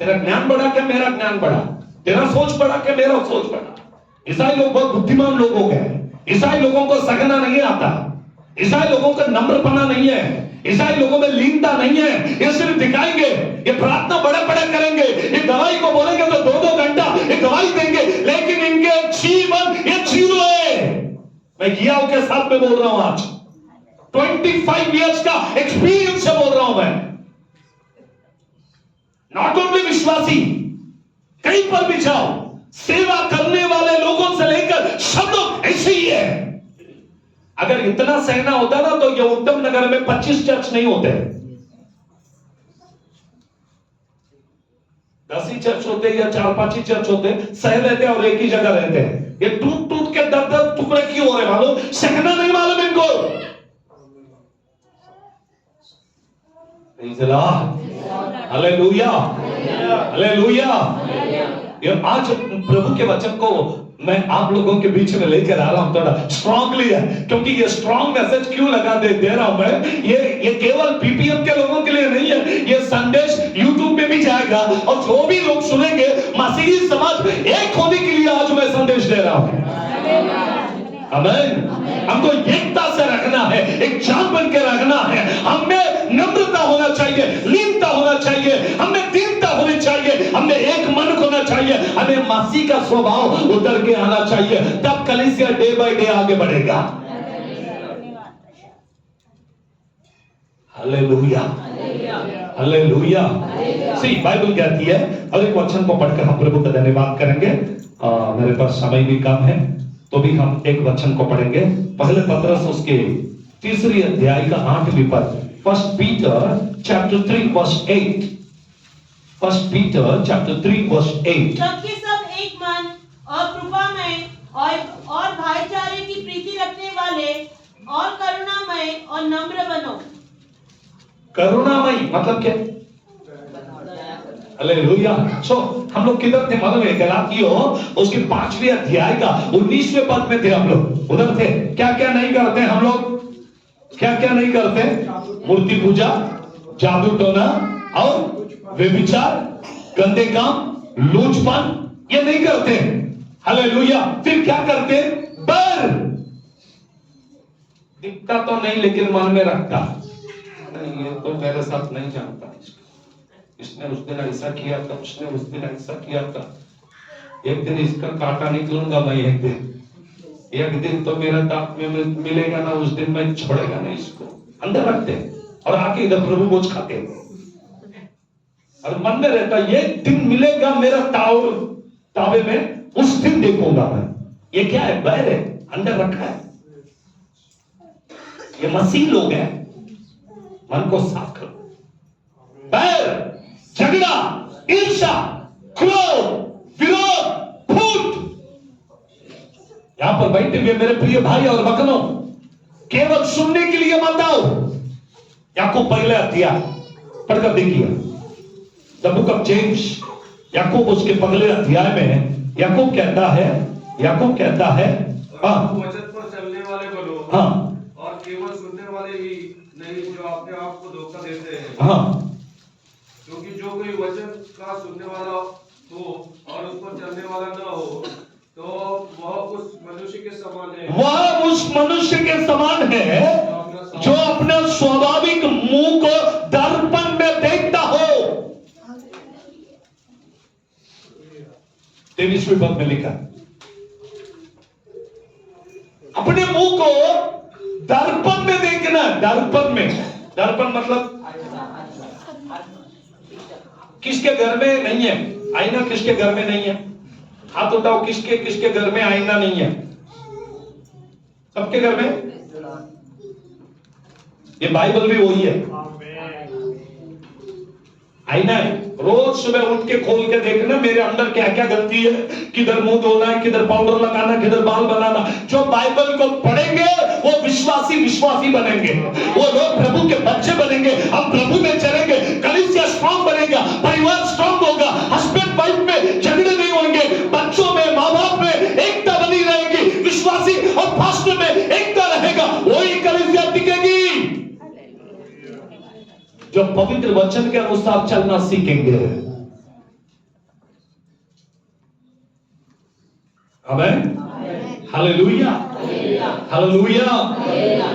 तेरा ज्ञान बढ़ा के मेरा ज्ञान बढ़ा, तेरा सोच बढ़ा के मेरा सोच बढ़ा। ईसाई लोग बहुत बुद्धिमान लोग हो गए। ईसाई लोगों को सहना नहीं आता, ईसाई लोगों का नम्रपना नहीं है, ईसाई लोगों में लीनता नहीं है। ये सिर्फ दिखाएंगे, ये प्रार्थना बड़े बड़े करेंगे, ये दवाई को बोलेंगे तो 2-2 घंटा ये दवाई देंगे, लेकिन इनके जीवन ये जीरो है। मैं गियाओ के साथ में बोल रहा हूं, आज 25 इयर्स का एक्सपीरियंस से बोल रहा हूं मैं। नॉट ओनली विश्वासी, कहीं पर भी जाओ, सेवा करने वाले लोगों से लेकर सब लोग ऐसे ही है। अगर इतना सहना होता ना तो ये उत्तम नगर में 25 चर्च नहीं होते, 10 ही चर्च होते या 4-5 ही चर्च होते, सह लेते और एक ही जगह रहते हैं। ये टूट टूट के 10-10 टुकड़े क्यों हो रहे मालूम? सहना नहीं मालूम इनको। Hallelujah, hallelujah. आज प्रभु के वचन को मैं आप लोगों के बीच में लेकर आ रहा हूं, थोड़ा स्ट्रांगली है, क्योंकि ये स्ट्रांग मैसेज क्यों दे रहा हूं मैं। ये केवल पीपीएम के लोगों के लिए नहीं है, ये संदेश यूट्यूब में भी जाएगा और जो भी लोग सुनेंगे, मसीही समाज एक होने के लिए आज मैं संदेश दे रहा हूं। आमीन। हमको एकता से रखना है, एक जान बन के रखना है। हमें नम्रता होना चाहिए, लीनता होना चाहिए, हमें दीनता होनी चाहिए, हमें एक मन होना चाहिए, हमें मसीह का स्वभाव उतर के आना चाहिए। तब कलीसिया डे बाय डे आगे बढ़ेगा। Hallelujah, hallelujah. सी बाइबल कहती है, और एक वचन को पढ़कर हम प्रभु का धन्यवाद करेंगे। मेरे पास समय भी कम है तो भी हम एक वचन को पढ़ेंगे। पहले पतरस उसके 3 अध्याय का 8वीं पद, 1 Peter chapter 3 verse 8। 1 Peter chapter 3 verse 8। सबके सब एक मन और कृपा में और भाईचारे की प्रीति रखने वाले और करुणामय और नम्र बनो। करुणामय मतलब क्या? हालेलुया। सो हम लोग किधर थे मालूम है? गलातियों उसके 5वें अध्याय का 19वें पद में थे हम लोग, उधर थे। क्या क्या नहीं करते हम लोग? क्या क्या नहीं करते? मूर्ति पूजा, जादू टोना और व्यभिचार, गंदे काम, लूचपन, ये नहीं करते। हालेलुया। फिर क्या करते? पर दिखता तो नहीं लेकिन मन में रखता नहीं, ये तो मेरे साथ नहीं जानता, इसने उस दिन ऐसा किया था, उसने उस दिन ऐसा किया था, एक दिन इसका कांटा निकलूंगा मैं, एक दिन तो मेरा दांत में मिलेगा ना, उस दिन मैं छोड़ेगा नहीं इसको। अंदर रखते और आके इधर प्रभु बोझ खाते। और मन में रहता ये दिन मिलेगा मेरा तावे में, उस दिन देखूंगा मैं। ये क्या है? बैर है, अंदर रखा है। ये मसीह लोग हैं। मन को साफ करो। बैर, झगड़ा, ईर्ष्या, क्रोध, विरोध, फूट। यहां पर बैठे हुए मेरे प्रिय भाई और बहनों, केवल सुनने के लिए मत आओ। याकूब पहले अध्याय पढ़कर देखिए, द बुक ऑफ जेम्स। याकूब उसके पहले अध्याय में याकूब कहता है हाँ, वचन पर चलने वाले बनो, हाँ, और केवल सुनने वाले ही नहीं जो अपने आप को धोखा देते हैं। हाँ, क्योंकि जो कोई वचन का सुनने वाला हो और उस पर चलने वाला न हो तो वह उस मनुष्य के समान है, वह उस मनुष्य के समान है जो अपने स्वाभाविक मुंह को दर्पण में देखता हो। 23वें पद में लिखा, अपने मुंह को दर्पण में देखना। दर्पण मतलब किसके घर में नहीं है आईना? किसके घर में नहीं है? हाथ उठाओ, किसके घर में आईना नहीं है? सबके घर में। ये बाइबल भी वही है, आईना है। रोज सुबह उठ के खोल के देखना मेरे अंदर क्या क्या गलती है, किधर मुंह धोना है, किधर पाउडर लगाना, किधर बाल बनाना। जो बाइबल को पढ़ेंगे वो विश्वासी बनेंगे, वो लोग प्रभु के बच्चे बनेंगे। हम प्रभु में चलेंगे, कलीसिया स्ट्रांग बनेगा, परिवार स्ट्रांग होगा, हस्बैंड वाइफ में झगड़े नहीं होंगे, बच्चों में, माँ बाप में एकता बनी रहेगी, विश्वासी और पास्टर में एकता रहेगा, वही कलीसिया टिकेगी जो पवित्र वचन के अनुसार चलना सीखेंगे। आमेन, हालेलुया, हालेलुया,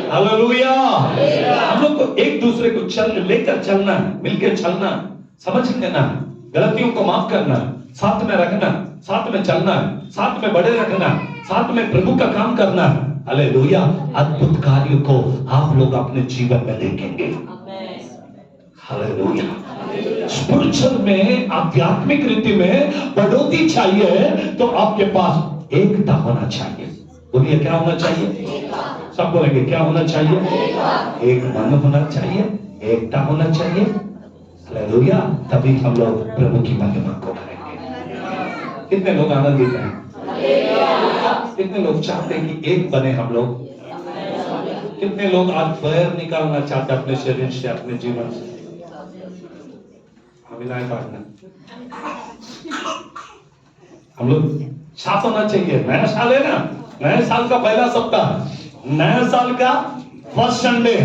हालेलुया। हम लोग को एक दूसरे को लेकर चलना, मिलकर चलना, समझ लेना, गलतियों को माफ करना, साथ में रखना, साथ में चलना, साथ में बड़े रखना, साथ में प्रभु का काम करना। हालेलुया। अद्भुत कार्यों को आप लोग अपने जीवन में देखेंगे। हालेलुया। स्पिरिचुअल में, आध्यात्मिक रीति में बढ़ोतरी चाहिए तो आपके पास एकता होना चाहिए। बोलिए क्या होना चाहिए? सब बोलेंगे क्या होना चाहिए? एक मन होना चाहिए, एकता होना चाहिए। हालेलुया। तभी हम लोग प्रभु की महिमा को करेंगे। कितने लोग आनंदित हैं? कितने लोग चाहते हैं कि एक बने हम लोग? कितने लोग आज बैर निकालना चाहते अपने शरीर से, अपने जीवन से? हम लोग साथ होना चाहिए। नया साल है ना, नए साल का पहला सप्ताह, नया साल का फर्स्ट संडे।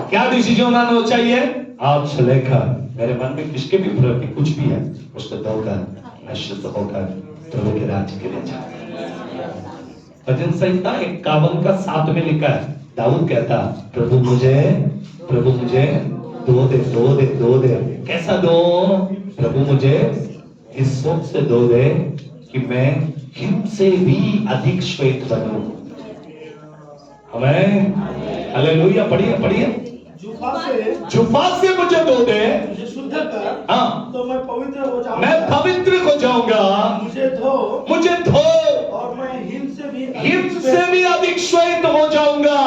क्या डिसीजन आना चाहिए? आज से लेकर मेरे मन में किसके भी प्रति कुछ भी है उसको धोकर मैं शुद्ध होकर प्रभु के राज्य के लिए जाऊंगा। भजन संहिता 51 का 7 में लिखा है, दाऊद कहता प्रभु मुझे दो दे। कैसा दो? प्रभु मुझे इस सोच से दो दे कि मैं हिम से भी अधिक श्वेत बनूं। हमें हालेलुया। पढ़िए। जुफा से मुझे दो दे, मुझे शुद्ध कर, हाँ, तो मैं पवित्र हो जाऊंगा। मैं पवित्र हो जाऊंगा। मुझे धो और मैं हिम से भी अधिक श्वेत हो जाऊंगा।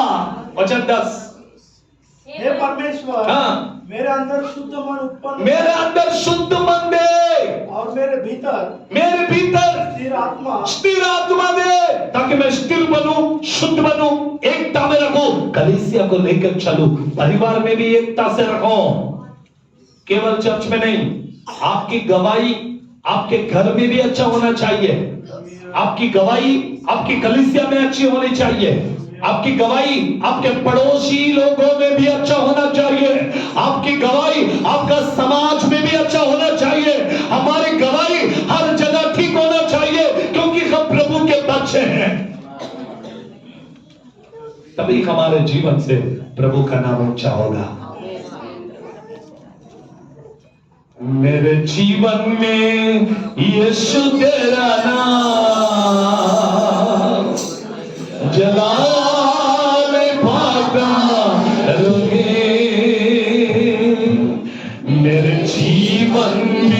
वचन 10। हे परमेश्वर, हाँ, मेरे अंदर शुद्ध मन उत्पन्न, मेरे अंदर शुद्ध मन दे और मेरे भीतर स्थिर आत्मा दे, ताकि मैं स्थिर बनूं, शुद्ध बनूं, एकता में रखूं, कलीसिया को लेकर चलूं, परिवार में भी एकता से रखूं, केवल चर्च में नहीं। आपकी गवाही आपके घर में भी अच्छा होना चाहिए, आपकी गवाही आपकी कलीसिया में अच्छी होनी चाहिए, आपकी गवाही आपके पड़ोसी लोगों में भी अच्छा होना चाहिए, आपकी गवाही आपका समाज में भी अच्छा होना चाहिए, हमारी गवाही हर जगह ठीक होना चाहिए, क्योंकि हम प्रभु के बच्चे हैं। तभी हमारे जीवन से प्रभु का नाम ऊंचा होगा। मेरे जीवन में यीशु तेरा नाम जलाले पाता रहे, मेरे जीवन में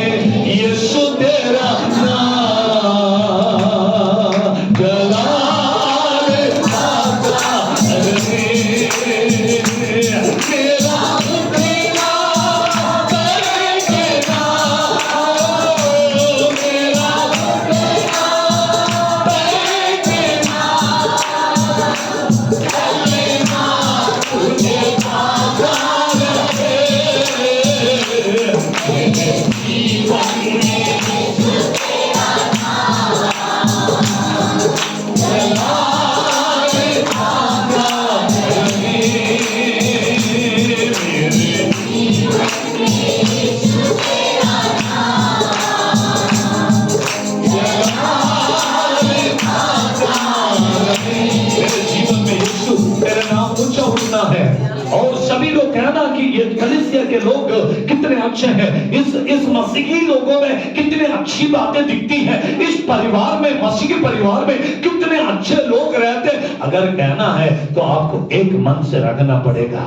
के लोग कितने अच्छे हैं, इस मसीही लोगों में कितने अच्छी बातें दिखती हैं, इस परिवार में, मसीह के परिवार में कितने अच्छे लोग रहते हैं। अगर कहना है तो आपको एक मन से रखना पड़ेगा,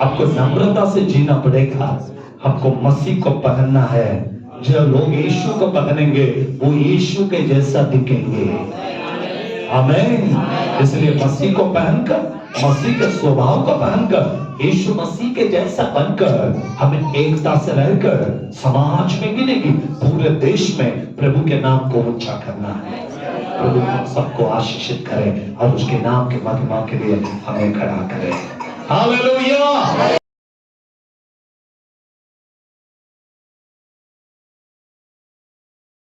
आपको नम्रता से जीना पड़ेगा, आपको मसीह को पहनना है। जो लोग यीशु को पहनेंगे वो यीशु के जैसा दिखेंगे। आमीन। इसलिए मसीह को पहनकर, मसीह के स्वभाव को पहनकर, यीशु मसीह के जैसा बनकर हमें एकता से रहकर समाज में भी नहीं, पूरे देश में प्रभु के नाम को ऊंचा करना है। प्रभु हम सबको आशीषित करे और उसके नाम के महिमा के लिए हमें खड़ा करे। हालेलुया।